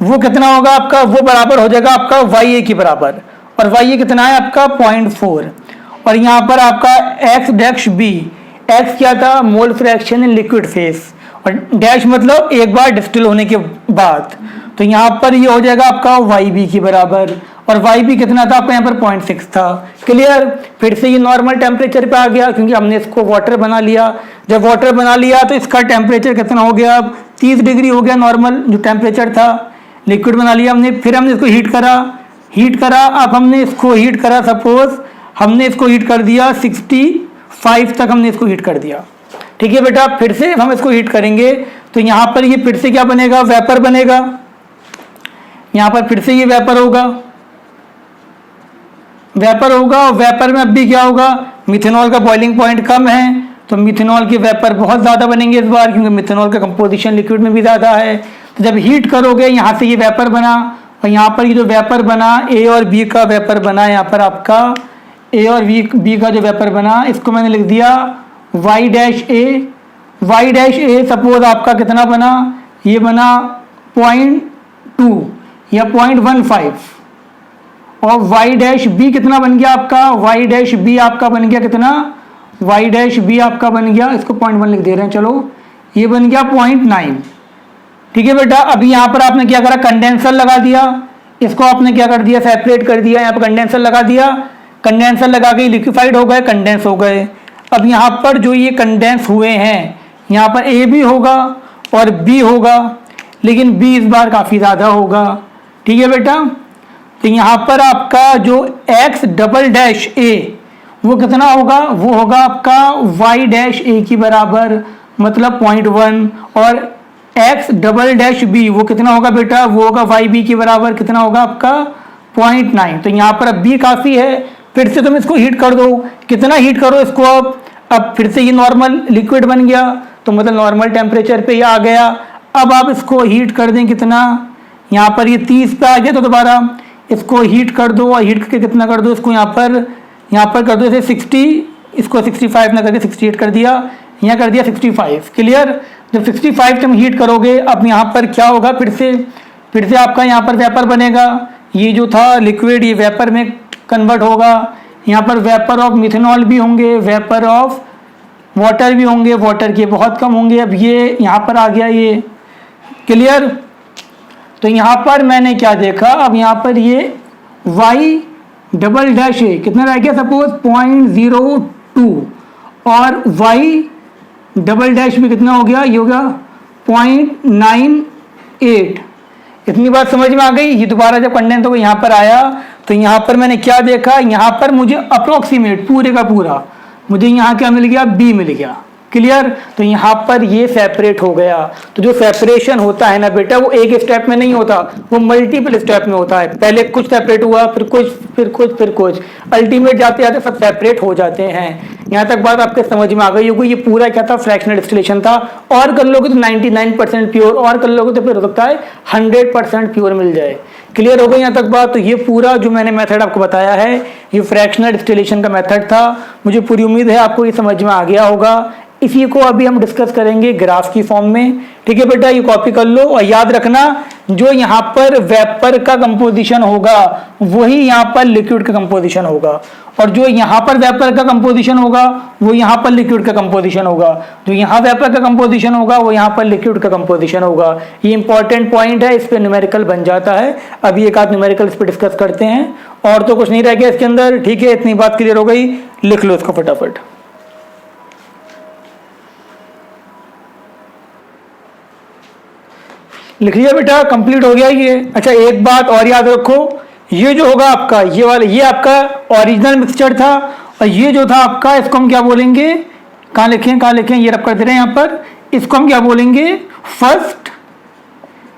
वो कितना होगा आपका, वो बराबर हो जाएगा आपका YA के बराबर। और YA कितना है आपका 0.4। और यहाँ पर आपका X-B, X क्या था, mole fraction in liquid phase, और डैश मतलब एक बार डिस्टिल होने के बाद। तो यहाँ पर ये हो जाएगा आपका YB के बराबर, और YB कितना था आपका यहाँ पर 0.6 था। क्लियर। फिर से ये नॉर्मल टेम्परेचर पे आ गया क्योंकि हमने इसको वाटर बना लिया। जब वाटर बना लिया तो इसका टेम्परेचर कितना हो गया, अब 30 डिग्री हो गया नॉर्मल जो टेम्परेचर था। लिक्विड बना लिया हमने, फिर हमने इसको हीट करा। अब हमने इसको हीट करा, सपोज हमने इसको हीट कर दिया 65 तक हमने इसको हीट कर दिया। ठीक है बेटा, फिर से हम इसको हीट करेंगे तो यहाँ पर ये फिर से क्या बनेगा, वेपर बनेगा। यहाँ पर फिर से ये वेपर होगा, वेपर होगा। और वेपर में अब भी क्या होगा, मिथेनॉल का बॉइलिंग पॉइंट कम है, तो मिथेनॉल के वेपर बहुत ज़्यादा बनेंगे इस बार, क्योंकि मिथेनॉल का कंपोजिशन लिक्विड में भी ज़्यादा है। तो जब हीट करोगे यहाँ से ये वेपर बना, और यहाँ पर ये जो वेपर बना ए और बी का वेपर बना, यहाँ पर आपका ए और बी का जो वेपर बना, इसको मैंने लिख दिया Y dash A. Y dash A suppose आपका कितना बना, ये बना 0.2 या 0.15, और वाई डैश बी कितना बन गया आपका, वाई डैश बी आपका बन गया कितना, वाई डैश बी आपका बन गया, इसको 0.1 लिख दे रहे हैं, चलो ये बन गया 0.9। ठीक है बेटा, अभी यहाँ पर आपने क्या करा, कंडेंसर लगा दिया, इसको आपने क्या कर दिया, सेपरेट कर दिया, यहाँ पर कंडेंसर लगा दिया, कंडेंसर लगा के लिक्विफाइड हो गए, कंडेंस हो गए। अब यहाँ पर जो ये कंडेंस हुए हैं, यहाँ पर ए भी होगा और बी होगा, लेकिन बी इस बार काफ़ी ज़्यादा होगा। ठीक है बेटा, तो यहाँ पर आपका जो x डबल डैश ए वो कितना होगा, वो होगा आपका y डैश ए की बराबर, मतलब 0.1, और x डबल डैश बी वो कितना होगा बेटा, वो होगा y बी की बराबर, कितना होगा आपका 0.9। तो यहाँ पर अब b काफ़ी है, फिर से तुम इसको हीट कर दो, कितना हीट करो इसको, अब फिर से ये नॉर्मल लिक्विड बन गया, तो मतलब नॉर्मल टेम्परेचर पे ये आ गया। अब आप इसको हीट कर दें, कितना, यहाँ पर ये 30 पे आ गया, तो दोबारा इसको हीट कर दो, और हीट करके कितना कर दो इसको, यहाँ पर कर दो इसे 60, इसको 65 ना करके 68 कर दिया, यहाँ कर दिया 65। क्लियर, जब 65 तुम हीट करोगे, अब यहाँ पर क्या होगा, फिर से आपका यहाँ पर वेपर बनेगा, ये जो था लिक्विड ये वेपर में कन्वर्ट होगा। यहाँ पर वेपर ऑफ मिथेनॉल भी होंगे, वेपर ऑफ वाटर भी होंगे, वाटर के बहुत कम होंगे। अब ये यहाँ पर आ गया ये, क्लियर। तो यहाँ पर मैंने क्या देखा, अब यहाँ पर ये y डबल डैश ए कितना रह गया, सपोज 0.02, और y डबल डैश भी कितना हो गया, ये होगा 0.98। इतनी बात समझ में आ गई। ये दोबारा जब कंडेंस होकर यहाँ पर आया, तो यहाँ पर मैंने क्या देखा, यहाँ पर मुझे अप्रोक्सीमेट पूरे का पूरा मुझे यहाँ क्या मिल गया, बी मिल गया। क्लियर, तो यहाँ पर ये सेपरेट हो गया। तो जो सेपरेशन होता है ना बेटा, वो एक स्टेप में नहीं होता, वो मल्टीपल स्टेप में होता है। पहले कुछ सेपरेट हुआ, फिर कुछ, फिर कुछ, फिर कुछ, अल्टीमेट जाते जाते सब सेपरेट हो जाते हैं। यहाँ तक बात आपके समझ में आ गई होगी। ये पूरा क्या था, फ्रैक्शनल डिस्टिलेशन था। और कर लोगे तो 99% प्योर, और कर लोगे तो फिर हो सकता है 100% प्योर मिल जाए। क्लियर हो गई यहाँ तक बात। तो ये पूरा जो मैंने मेथड आपको बताया है, ये फ्रैक्शनल डिस्टिलेशन का मेथड था। मुझे पूरी उम्मीद है आपको ये समझ में आ गया होगा। इसी को अभी हम डिस्कस करेंगे ग्राफ की फॉर्म में। ठीक है बेटा, ये कॉपी कर लो, और याद रखना जो यहाँ पर वेपर का कंपोजिशन होगा वही यहाँ पर लिक्विड का कंपोजिशन होगा, और जो यहाँ पर वेपर का कंपोजिशन होगा वो यहाँ पर लिक्विड का कंपोजिशन होगा, जो यहाँ वेपर का कंपोजिशन होगा वो यहाँ पर लिक्विड का कंपोजिशन होगा। ये इंपॉर्टेंट पॉइंट है, इस पर न्यूमेरिकल बन जाता है। अभी एक आध न्यूमेरिकल इस पर डिस्कस करते हैं, और तो कुछ नहीं रह गया इसके अंदर। ठीक है, इतनी बात क्लियर हो गई, लिख लो इसको फटाफट। लिख लिया बेटा, कंप्लीट हो गया ये। अच्छा, एक बात और याद रखो, ये जो होगा आपका ये वाला, ये आपका ओरिजिनल मिक्सचर था, और ये जो था आपका, इसको हम क्या बोलेंगे, कहाँ लिखें, ये रब कर दे रहे हैं यहाँ पर, इसको हम क्या बोलेंगे, फर्स्ट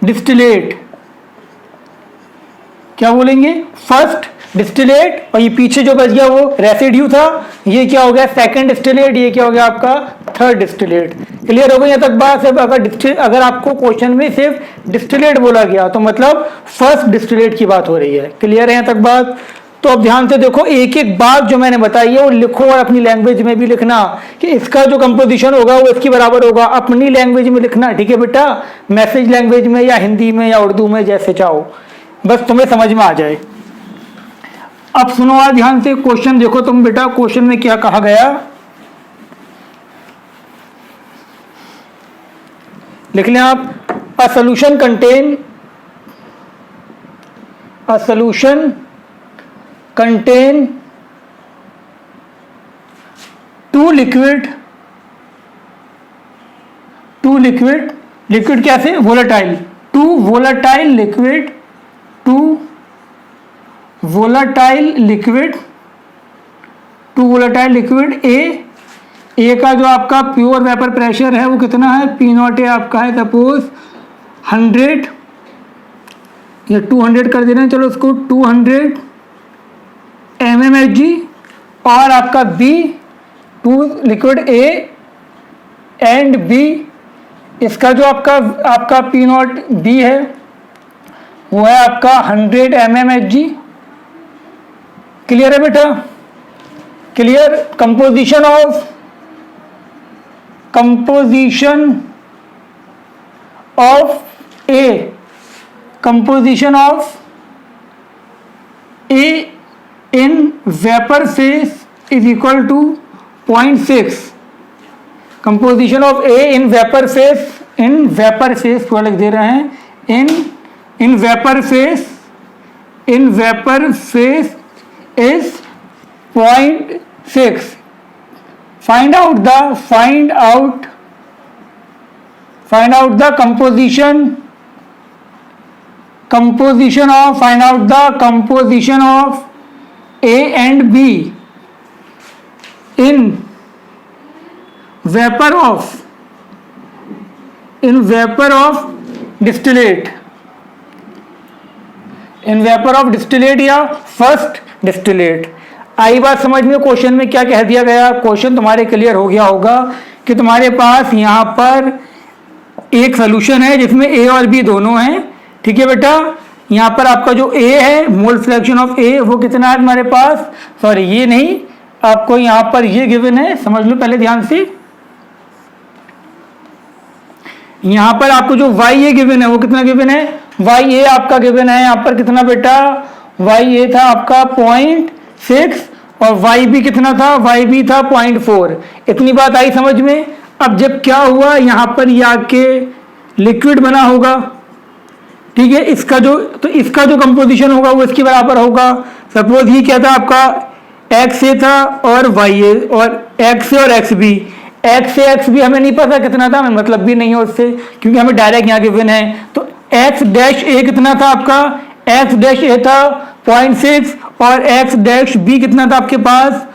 डिस्टिलेट। क्या बोलेंगे, फर्स्ट डिस्टिलेट। और ये पीछे जो बच गया वो रेसिड्यू था, ये क्या हो गया, सेकंड डिस्टिलेट। ये क्या हो गया आपका, थर्ड डिस्टिलेट। क्लियर हो गई यहाँ तक बात। सिर्फ अगर आपको क्वेश्चन में सिर्फ डिस्टिलेट बोला गया तो मतलब फर्स्ट डिस्टिलेट की बात हो रही है। क्लियर है यहाँ तक बात। तो अब ध्यान से देखो, एक एक बात जो मैंने बताई है वो लिखो, और अपनी लैंग्वेज में भी लिखना कि इसका जो कंपोजिशन होगा वो इसकी बराबर होगा। अपनी लैंग्वेज में लिखना, ठीक है बेटा, मैसेज लैंग्वेज में या हिंदी में या उर्दू में, जैसे चाहो, बस तुम्हें समझ में आ जाए। अब सुनो आज ध्यान से, क्वेश्चन देखो तुम बेटा, क्वेश्चन में क्या कहा गया, लिख लें आप। A solution contain two liquid कैसे, volatile, two volatile liquid A A का जो आपका प्योर वेपर प्रेशर है वो कितना है, पी नॉट ए आपका है सपोज 100 या 200 कर देना है, चलो उसको 200 mmHg, और आपका B two liquid A and B, इसका जो आपका पी नॉट बी है वो है आपका 100 mmHg। क्लियर है बेटा, clear. Composition of A in vapour phase is equal to 0.6। Composition of A in vapour phase थोड़ा लिख दे रहे हैं, in vapour phase is 0.6। find out the composition of A and B in vapor of distillate या first distillate. आई बात समझ में, question में क्या कह दिया गया, क्वेश्चन तुम्हारे क्लियर हो गया होगा कि तुम्हारे पास यहाँ पर एक सोल्यूशन है जिसमें ए और बी दोनों हैं, ठीक है बेटा। यहाँ पर आपका जो ए है, मोल फ्रैक्शन ऑफ ए, वो कितना है तुम्हारे पास, सॉरी ये नहीं, आपको यहाँ पर ये गिवन है, समझ लो पहले ध्यान से। यहाँ पर आपको जो वाई ए गिवन है वो कितना गिवन है, वाई ए आपका गिवन है यहाँ पर कितना बेटा, वाई ए था आपका 0.6 और वाई बी कितना था, वाई बी था 0.4। इतनी बात आई समझ में। अब जब क्या हुआ, यहाँ पर ये आके लिक्विड बना होगा, ठीक है, इसका जो कंपोजिशन होगा वो इसके बराबर होगा। सपोज ये क्या था आपका, एक्स ए था और वाई ए, और एक्स ए और एक्स बी, एक्स ए एक्स बी हमें नहीं पता कितना था, हमें मतलब भी नहीं है उससे, क्योंकि हमें डायरेक्ट यहाँ गिवन है। तो एक्स डैश ए कितना था आपका, एक्स डैश ए था 0.6 और एक्स डैश बी कितना था आपके पास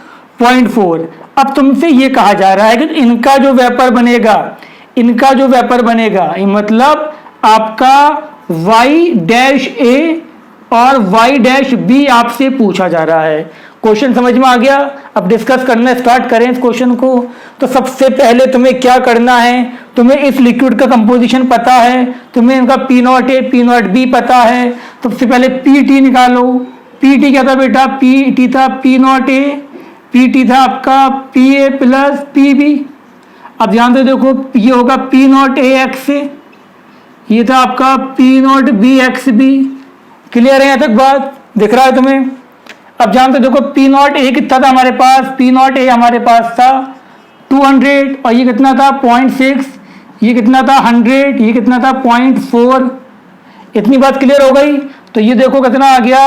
0.4। अब तुमसे ये कहा जा रहा है कि इनका जो वेपर बनेगा, ये मतलब आपका वाई डैश ए और वाई डैश बी आपसे पूछा जा रहा है। क्वेश्चन समझ में आ गया। अब डिस्कस करना स्टार्ट करें इस क्वेश्चन को। तो सबसे पहले तुम्हें क्या करना है, तुम्हें इस लिक्विड का कंपोजिशन पता है, तुम्हें इनका P not A P not B पता है। सबसे पहले पी टी निकालो। पी टी क्या था बेटा, पी टी था P not A, P T था आपका P A plus P B. अब ध्यान से देखो, ये होगा पी नॉट ए एक्स से, ये था आपका P not B X B. Clear है यहाँ तक बात, दिख रहा है तुम्हें। अब जानते देखो पी नॉट ए कितना था हमारे पास, पी नॉट ए हमारे पास था 200 और ये कितना था 0.6, ये कितना था 100, ये कितना था 0.4। इतनी बात क्लियर हो गई। तो ये देखो कितना आ गया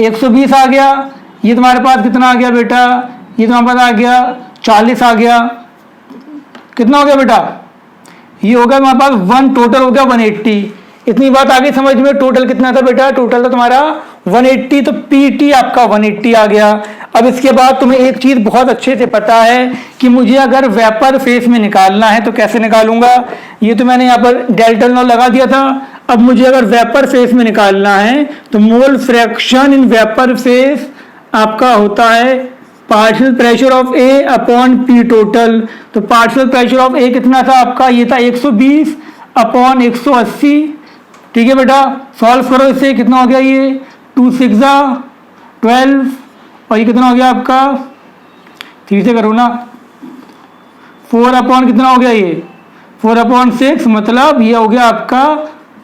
120 आ गया। ये तुम्हारे पास कितना आ गया बेटा, ये तुम्हारे पास आ गया 40 आ गया। कितना हो गया बेटा, ये हो गया तुम्हारे पास 1, टोटल हो गया 180। इतनी बात आगे समझ में। टोटल कितना था बेटा, टोटल था तुम्हारा 180, तो पीटी आपका 180 आ गया। अब इसके बाद तुम्हें एक चीज बहुत अच्छे से पता है कि मुझे अगर वेपर फेस में निकालना है तो कैसे निकालूंगा। ये तो मैंने यहाँ पर डेल्टा नॉ लगा दिया था। अब मुझे अगर वेपर फेस में निकालना है तो mole fraction in vapour face आपका होता है partial pressure of A upon P total. तो पार्शियल प्रेशर ऑफ ए कितना था आपका, ये था 120 अपॉन 180। ठीक है बेटा, सॉल्व करो इससे। कितना हो गया, ये 2 6 12 और ये कितना हो गया आपका 3 से करो ना, 4 अपॉन कितना हो गया, ये 4 अपॉन 6, मतलब ये हो गया आपका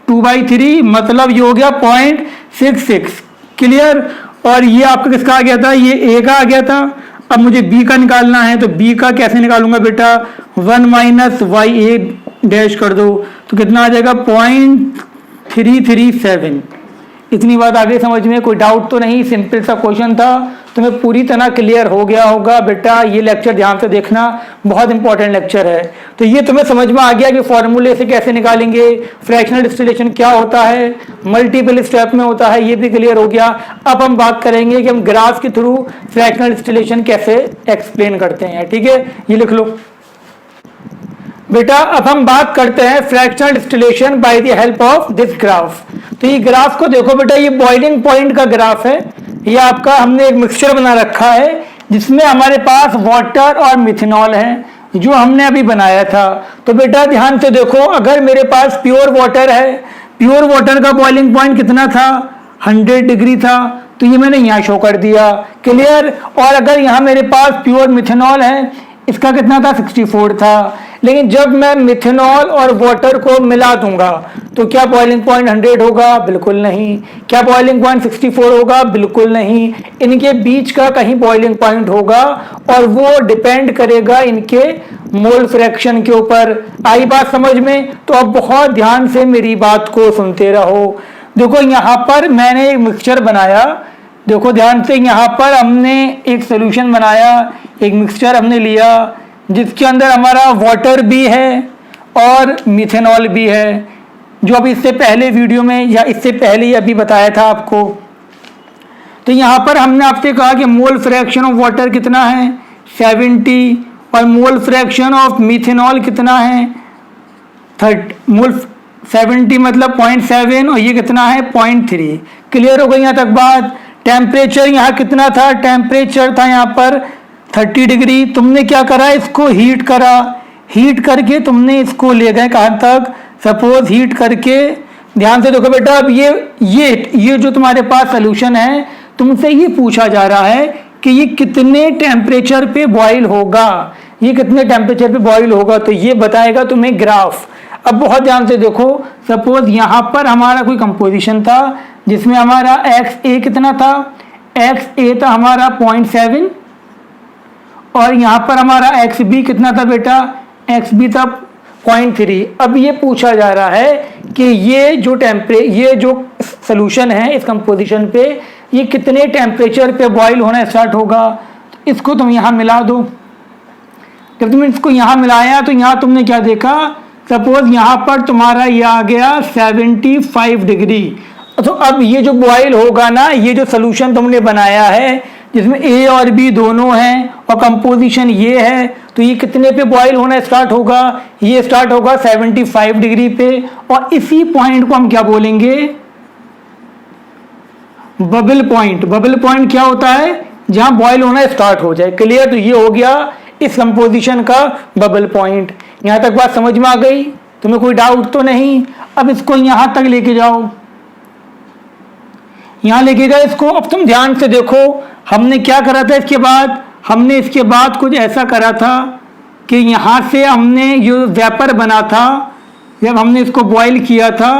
2/3, मतलब ये हो गया 0.66। क्लियर। और ये आपका किसका आ गया था, ये ए का आ गया था। अब मुझे बी का निकालना है, तो बी का कैसे निकालूंगा बेटा, 1 माइनस वाई ए डैश कर दो तो कितना आ जाएगा 0.337। इतनी बात आगे समझ में, कोई डाउट तो नहीं, सिंपल सा क्वेश्चन था। तुम्हें पूरी तरह क्लियर हो गया होगा। बेटा ये लेक्चर ध्यान से देखना, बहुत इंपॉर्टेंट लेक्चर है। तो ये तुम्हें समझ में आ गया कि फॉर्मूले से कैसे निकालेंगे, फ्रैक्शनल डिस्टिलेशन क्या होता है, मल्टीपल स्टेप में होता है, ये भी क्लियर हो गया। अब हम बात करेंगे कि हम ग्राफ के थ्रू फ्रैक्शनल डिस्टिलेशन कैसे एक्सप्लेन करते हैं। ठीक है, ये लिख लो बेटा। अब हम बात करते हैं fractional distillation by the help of this graph. तो ये ग्राफ को देखो बेटा, ये बॉइलिंग पॉइंट का ग्राफ है। ये आपका हमने एक मिक्सचर बना रखा है जिसमें हमारे पास वाटर और मिथेनॉल है, जो हमने अभी बनाया था। तो बेटा ध्यान से देखो, अगर मेरे पास प्योर वाटर है, प्योर वाटर का बॉइलिंग पॉइंट कितना था, 100 डिग्री था, तो ये मैंने यहाँ शो कर दिया, क्लियर। और अगर यहाँ मेरे पास प्योर मिथेनॉल है, इसका कितना था, 64 था। लेकिन जब मैं मिथेनॉल और वाटर को मिला दूंगा तो क्या बॉइलिंग पॉइंट 100 होगा, बिल्कुल नहीं। क्या बॉइलिंग पॉइंट 64 होगा, बिल्कुल नहीं। इनके बीच का कहीं बॉइलिंग पॉइंट होगा और वो डिपेंड करेगा इनके मोल फ्रैक्शन के ऊपर। आई बात समझ में? तो अब बहुत ध्यान से मेरी बात को सुनते रहो। देखो यहाँ पर मैंने एक मिक्सचर बनाया, देखो ध्यान से, यहाँ पर हमने एक सोल्यूशन बनाया, एक मिक्सचर हमने लिया जिसके अंदर हमारा वाटर भी है और मिथेनॉल भी है, जो अभी इससे पहले वीडियो में या इससे पहले ही अभी बताया था आपको। तो यहाँ पर हमने आपसे कहा कि मोल फ्रैक्शन ऑफ वाटर कितना है, 70, और मोल फ्रैक्शन ऑफ मिथेनॉल कितना है, 30। मोल 70 मतलब 0.7 और ये कितना है, 0.3। क्लियर हो गई यहाँ तक बात। टेम्परेचर यहाँ कितना था, टेम्परेचर था यहाँ पर 30 डिग्री। तुमने क्या करा, इसको हीट करा, हीट करके तुमने इसको ले गए कहाँ तक, सपोज हीट करके। ध्यान से देखो बेटा, अब ये जो तुम्हारे पास सोल्यूशन है, तुमसे ये पूछा जा रहा है कि ये कितने टेम्परेचर पे बॉईल होगा, ये कितने टेम्परेचर पे बॉईल होगा, तो ये बताएगा तुम्हें ग्राफ। अब बहुत ध्यान से देखो, सपोज यहाँ पर हमारा कोई कंपोजिशन था जिसमें हमारा XA कितना था, XA था हमारा 0.7, और यहाँ पर हमारा XB कितना था बेटा, XB था 0.3। अब ये पूछा जा रहा है कि ये जो सोल्यूशन है इस कंपोजिशन पे, ये कितने टेम्परेचर पे बॉईल होना स्टार्ट होगा। तो इसको तुम यहाँ मिला दो। जब तुमने इसको यहाँ मिलाया तो यहाँ तुमने क्या देखा, सपोज यहाँ पर तुम्हारा ये आ गया 75 डिग्री। तो अब ये जो बॉईल होगा ना, ये जो सोल्यूशन तुमने बनाया है जिसमें A और B दोनों हैं और कंपोजिशन ये है, तो ये कितने पे बॉईल होना स्टार्ट होगा, ये स्टार्ट होगा 75 डिग्री पे। और इसी पॉइंट को हम क्या बोलेंगे, बबल पॉइंट। बबल पॉइंट क्या होता है, जहां बॉईल होना स्टार्ट हो जाए। क्लियर? तो ये हो गया इस कंपोजिशन का बबल पॉइंट। यहां तक बात समझ में आ गई? तुम्हें कोई डाउट तो नहीं? अब इसको यहां तक लेके जाओ, यहां लेके गए इसको। अब तुम ध्यान से देखो, हमने क्या करा था हमने इसके बाद कुछ ऐसा करा था कि यहाँ से हमने जो वेपर बना था, जब हमने इसको बॉईल किया था,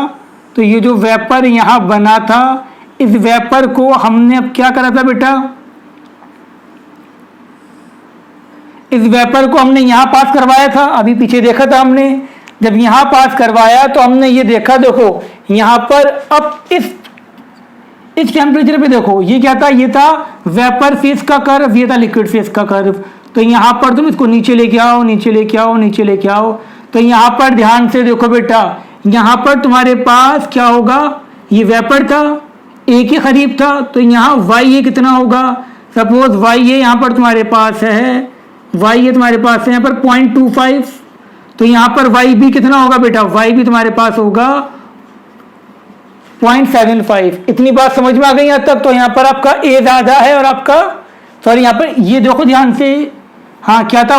तो ये जो वेपर यहाँ बना था, इस वेपर को हमने अब क्या करा था बेटा, इस वेपर को हमने यहाँ पास करवाया था। अभी पीछे देखा था हमने, जब यहाँ पास करवाया तो हमने ये देखा, देखो यहाँ पर अब इस टेम्परेचर पे देखो, ये क्या था, ये था वेपर फेस का कर्व, ये था लिक्विड फेस का कर्व। तो यहाँ पर तुम इसको नीचे लेके आओ, नीचे लेके आओ, नीचे लेके आओ। तो यहाँ पर ध्यान से देखो बेटा, यहाँ पर तुम्हारे पास क्या होगा, ये वेपर था, A के करीब था, तो यहाँ YA कितना होगा, सपोज YA यहाँ पर तुम्हारे पास है, YA तुम्हारे पास है यहाँ पर 0.25, तो यहाँ पर YB कितना होगा बेटा, YB तुम्हारे पास होगा 0.75। इतनी बात समझ में आ गई यहाँ तक? तो यहाँ पर आपका A ज़्यादा है और आपका, सॉरी यहाँ पर ये देखो ध्यान से, हाँ क्या था,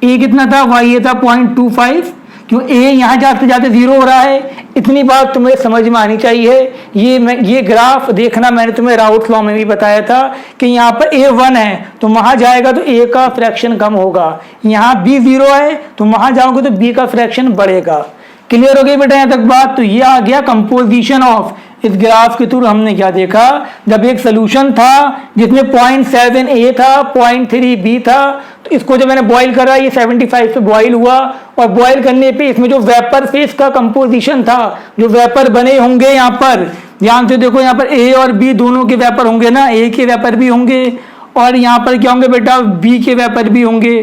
A कितना था, YA था 0.25, क्यों A यहाँ जाते जाते 0 हो रहा है। इतनी बात तुम्हें समझ में आनी चाहिए। ये ग्राफ देखना, मैंने तुम्हें राउथ लॉ में भी बताया था कि यहाँ पर A 1 है तो वहाँ जाएगा तो A का फ्रैक्शन कम होगा, यहाँ B 0 है तो वहाँ जाओगे तो B का फ्रैक्शन बढ़ेगा। क्लियर हो गई बेटा यहाँ तक बात? तो ये आ गया कंपोजिशन ऑफ। इस ग्राफ के थ्रू हमने क्या देखा, जब एक सोल्यूशन था जिसमें 0.7 A था, 0.3 B था, तो तो इसको जब मैंने बॉईल करा ये 75 पे बॉईल हुआ, और बॉईल करने पे इसमें जो वेपर फेस का कंपोजिशन था, जो वेपर बने होंगे यहाँ पर ध्यान से देखो, यहाँ पर ए और बी दोनों के वेपर होंगे ना, ए के वेपर भी होंगे और यहाँ पर क्या होंगे बेटा, बी के वेपर भी होंगे।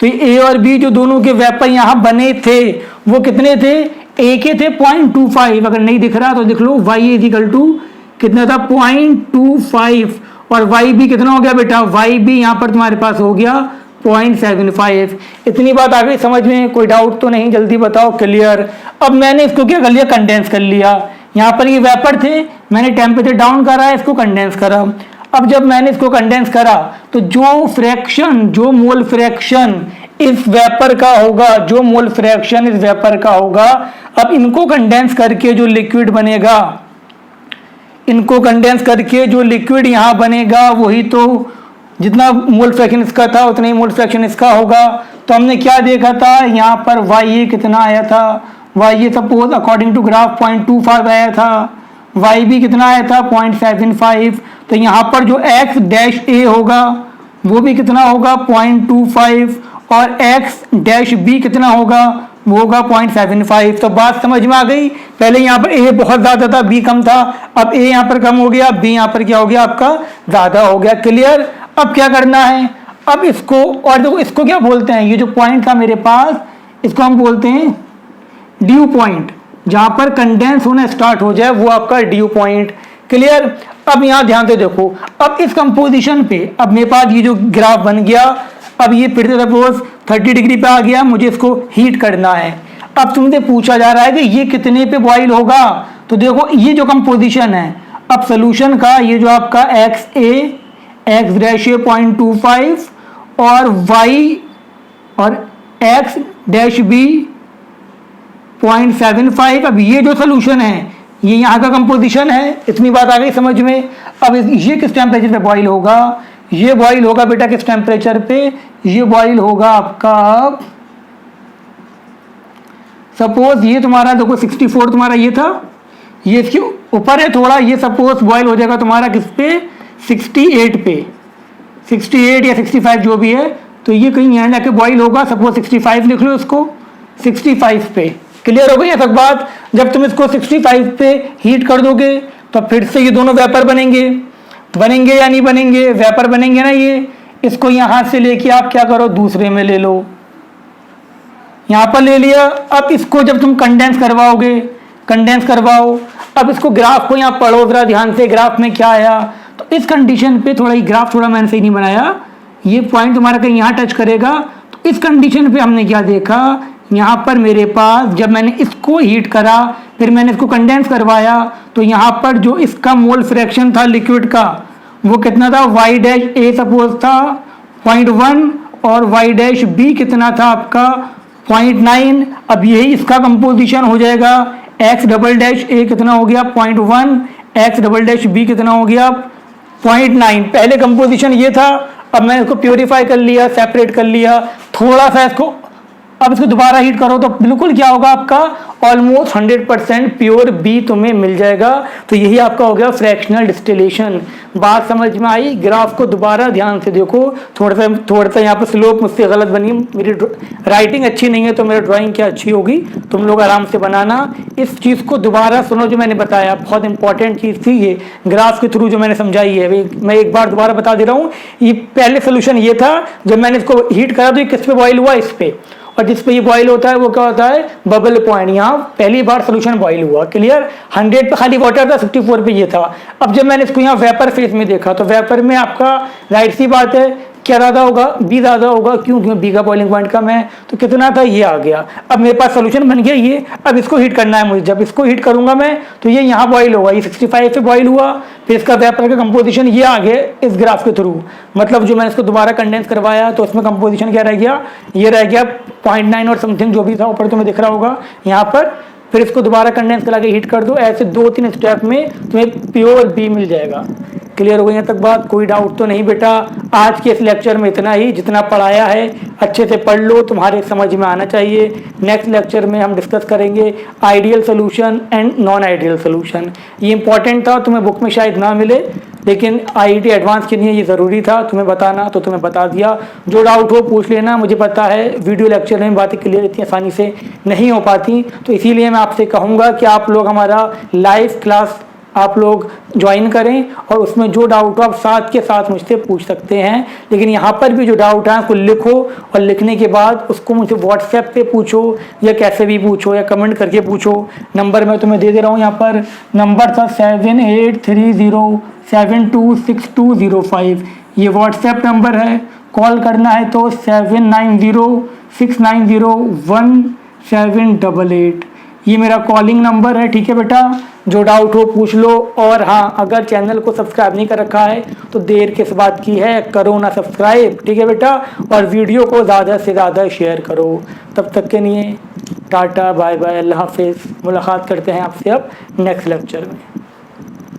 तो ए और बी जो दोनों के वेपर यहाँ बने थे वो कितने थे, ए के थे 0.25, अगर नहीं दिख रहा तो देख लो, वाई इज इक्वल टू कितना था 0.25, और वाई भी कितना हो गया बेटा, वाई भी यहाँ पर तुम्हारे पास हो गया 0.75। इतनी बात आ गई समझ में, कोई डाउट तो नहीं, जल्दी बताओ, क्लियर। अब मैंने इसको क्या कर लिया, कंडेंस कर लिया। यहाँ पर ये वेपर थे, मैंने टेम्परेचर डाउन करा है, इसको कंडेंस करा। अब जब मैंने इसको कंडेंस करा तो जो फ्रैक्शन, जो मोल फ्रैक्शन इस वेपर का होगा, जो मोल फ्रैक्शन इस वेपर का होगा, अब इनको कंडेंस करके जो लिक्विड बनेगा, इनको कंडेंस करके जो लिक्विड यहाँ बनेगा वही तो जितना मोल फ्रैक्शन इसका था उतना ही मोल फ्रैक्शन इसका होगा। तो हमने क्या देखा था, यहाँ पर वाई कितना आया था, Y suppose according to graph 0.25 आया था, वाई भी कितना आया था 0.75। तो यहाँ पर जो एक्स डैश ए होगा वो भी कितना होगा 0.25, और एक्स डैश बी कितना होगा, वो होगा 0.75। तो बात समझ में आ गई। पहले यहाँ पर ए बहुत ज़्यादा था, बी कम था, अब ए यहाँ पर कम हो गया, बी यहाँ पर क्या हो गया आपका ज़्यादा हो गया, क्लियर। अब क्या करना है, अब इसको, और देखो इसको क्या बोलते हैं, ये जो पॉइंट था मेरे पास इसको हम बोलते हैं ड्यू पॉइंट, जहाँ पर कंडेंस होना स्टार्ट हो जाए वो आपका ड्यू पॉइंट, क्लियर। अब यहाँ ध्यान से देखो, अब इस कंपोजिशन पे अब मेरे पास ये जो ग्राफ बन गया, अब ये फिर से सपोज 30 डिग्री पे आ गया, मुझे इसको हीट करना है। अब तुमसे पूछा जा रहा है कि ये कितने पे बॉईल होगा, तो देखो ये जो कंपोजिशन है अब सोल्यूशन का, ये जो आपका एक्स ए, एक्स डैश ए 0.25 और वाई और एक्स डैश बी 0.75। अब ये जो सोल्यूशन है ये यहाँ का कंपोजिशन है, इतनी बात आ गई समझ में। अब ये किस टेम्परेचर पे बॉईल होगा, ये बॉईल होगा बेटा किस टेम्परेचर पे, ये बॉईल होगा आपका, सपोज ये तुम्हारा देखो 64 तुम्हारा ये था, ये इसके ऊपर है थोड़ा, ये सपोज बॉईल हो जाएगा तुम्हारा किस पे 68 पे, 68 या 65 जो भी है, तो ये कहीं यहाँ जाके बॉईल होगा, सपोज 65 लिख लो इसको, 65 पे, क्लियर हो गई है सब बात। जब तुम इसको 65 पे हीट कर दोगे तो फिर से ये दोनों वेपर बनेंगे, बनेंगे या नहीं बनेंगे, वेपर बनेंगे ना ये। इसको यहाँ से लेके आप क्या करो, दूसरे में ले लो, यहाँ पर ले लिया। अब इसको जब तुम कंडेंस करवाओगे, कंडेंस करवाओ, अब इसको ग्राफ को यहाँ पढ़ो जरा ध्यान से, ग्राफ में क्या आया। तो इस कंडीशन पे थोड़ा ही ग्राफ थोड़ा मैंने सही नहीं बनाया, ये पॉइंट तुम्हारा कहीं यहाँ टच करेगा। तो इस कंडीशन पे हमने क्या देखा, यहाँ पर मेरे पास जब मैंने इसको हीट करा, फिर मैंने इसको कंडेंस करवाया, तो यहाँ पर जो इसका मोल फ्रैक्शन था लिक्विड का वो कितना था, वाई डैश ए सपोज था 0.1 और वाई डैश बी कितना था आपका 0.9। अब यही इसका कंपोजिशन हो जाएगा, एक्स डबल डैश ए कितना हो गया 0.1, एक्स डबल डैश बी कितना हो गया 0.9। पहले कंपोजिशन ये था, अब मैंने इसको प्योरीफाई कर लिया, सेपरेट कर लिया थोड़ा सा इसको। अब इसको दोबारा हीट करो तो बिल्कुल क्या होगा आपका, ऑलमोस्ट 100% प्योर बी तुम्हें मिल जाएगा। तो यही आपका हो गया फ्रैक्शनल डिस्टिलेशन। बात समझ में आई। ग्राफ को दोबारा ध्यान से देखो, थोड़ा सा यहाँ पर स्लोप मुझसे गलत बनी, मेरी राइटिंग अच्छी नहीं है तो मेरी ड्राइंग क्या अच्छी होगी, तुम लोग आराम से बनाना। इस चीज़ को दोबारा सुनो जो मैंने बताया, बहुत इंपॉर्टेंट चीज़ थी ये ग्राफ के थ्रू जो मैंने समझाई है, मैं एक बार दोबारा बता दे रहा हूँ। ये पहले सोल्यूशन ये था, जब मैंने इसको हीट करा तो ये किस पे बॉईल हुआ, इस पे, और जिस पे ये बॉईल होता है वो क्या होता है, बबल पॉइंट। यहाँ पहली बार सोल्यूशन बॉईल हुआ, क्लियर। 100 पे खाली वाटर था, 64 पे ये था। अब जब मैंने इसको यहाँ वेपर फेज में देखा तो वेपर में आपका राइट सी बात है, क्या ज़्यादा होगा, बी ज़्यादा होगा, क्यों बी का बॉइलिंग पॉइंट कम है, तो कितना था ये आ गया। अब मेरे पास सोल्यूशन बन गया ये, अब इसको हीट करना है मुझे। जब इसको हीट करूंगा मैं तो ये यहाँ बॉईल होगा, ये 65 पे बॉईल हुआ, फिर इसका वेपर का कंपोजिशन ये आ गया इस ग्राफ के थ्रू। मतलब जो मैंने इसको दोबारा कंडेंस करवाया तो उसमें कंपोजिशन क्या रह गया, ये रह गया 0.9 और समथिंग जो भी था, ऊपर तुम्हें दिख रहा होगा यहाँ पर। फिर इसको दोबारा कंडेंस करा के हीट कर दो, ऐसे 2-3 स्टेप में तुम्हें प्योर बी मिल जाएगा। क्लियर हो गई यहाँ तक बात, कोई डाउट तो नहीं बेटा। आज के इस लेक्चर में इतना ही, जितना पढ़ाया है अच्छे से पढ़ लो, तुम्हारे समझ में आना चाहिए। नेक्स्ट लेक्चर में हम डिस्कस करेंगे ideal solution and non ideal solution. ये इंपॉर्टेंट था, तुम्हें बुक में शायद ना मिले, लेकिन IIT एडवांस के लिए ये ज़रूरी था तुम्हें बताना, तो तुम्हें बता दिया। जो डाउट हो पूछ लेना। मुझे पता है वीडियो लेक्चर में बातें क्लियर इतनी आसानी से नहीं हो पाती, तो इसीलिए मैं आपसे कहूँगा कि आप लोग हमारा लाइव क्लास आप लोग ज्वाइन करें और उसमें जो डाउट हो आप साथ के साथ मुझसे पूछ सकते हैं। लेकिन यहाँ पर भी जो डाउट है उसको लिखो और लिखने के बाद उसको मुझे व्हाट्सएप पे पूछो या कैसे भी पूछो या कमेंट करके पूछो। नंबर मैं तुम्हें दे दे रहा हूँ, यहाँ पर नंबर था 7830726205। ये व्हाट्सएप नंबर है। कॉल करना है तो 7906901788। ये मेरा कॉलिंग नंबर है, ठीक है बेटा। जो डाउट हो पूछ लो। और हाँ, अगर चैनल को सब्सक्राइब नहीं कर रखा है तो देर किस बात की है, करो ना सब्सक्राइब, ठीक है बेटा। और वीडियो को ज़्यादा से ज़्यादा शेयर करो। तब तक के लिए टाटा बाय बाय, अल्लाह हाफिज़। मुलाकात करते हैं आपसे अब नेक्स्ट लेक्चर में।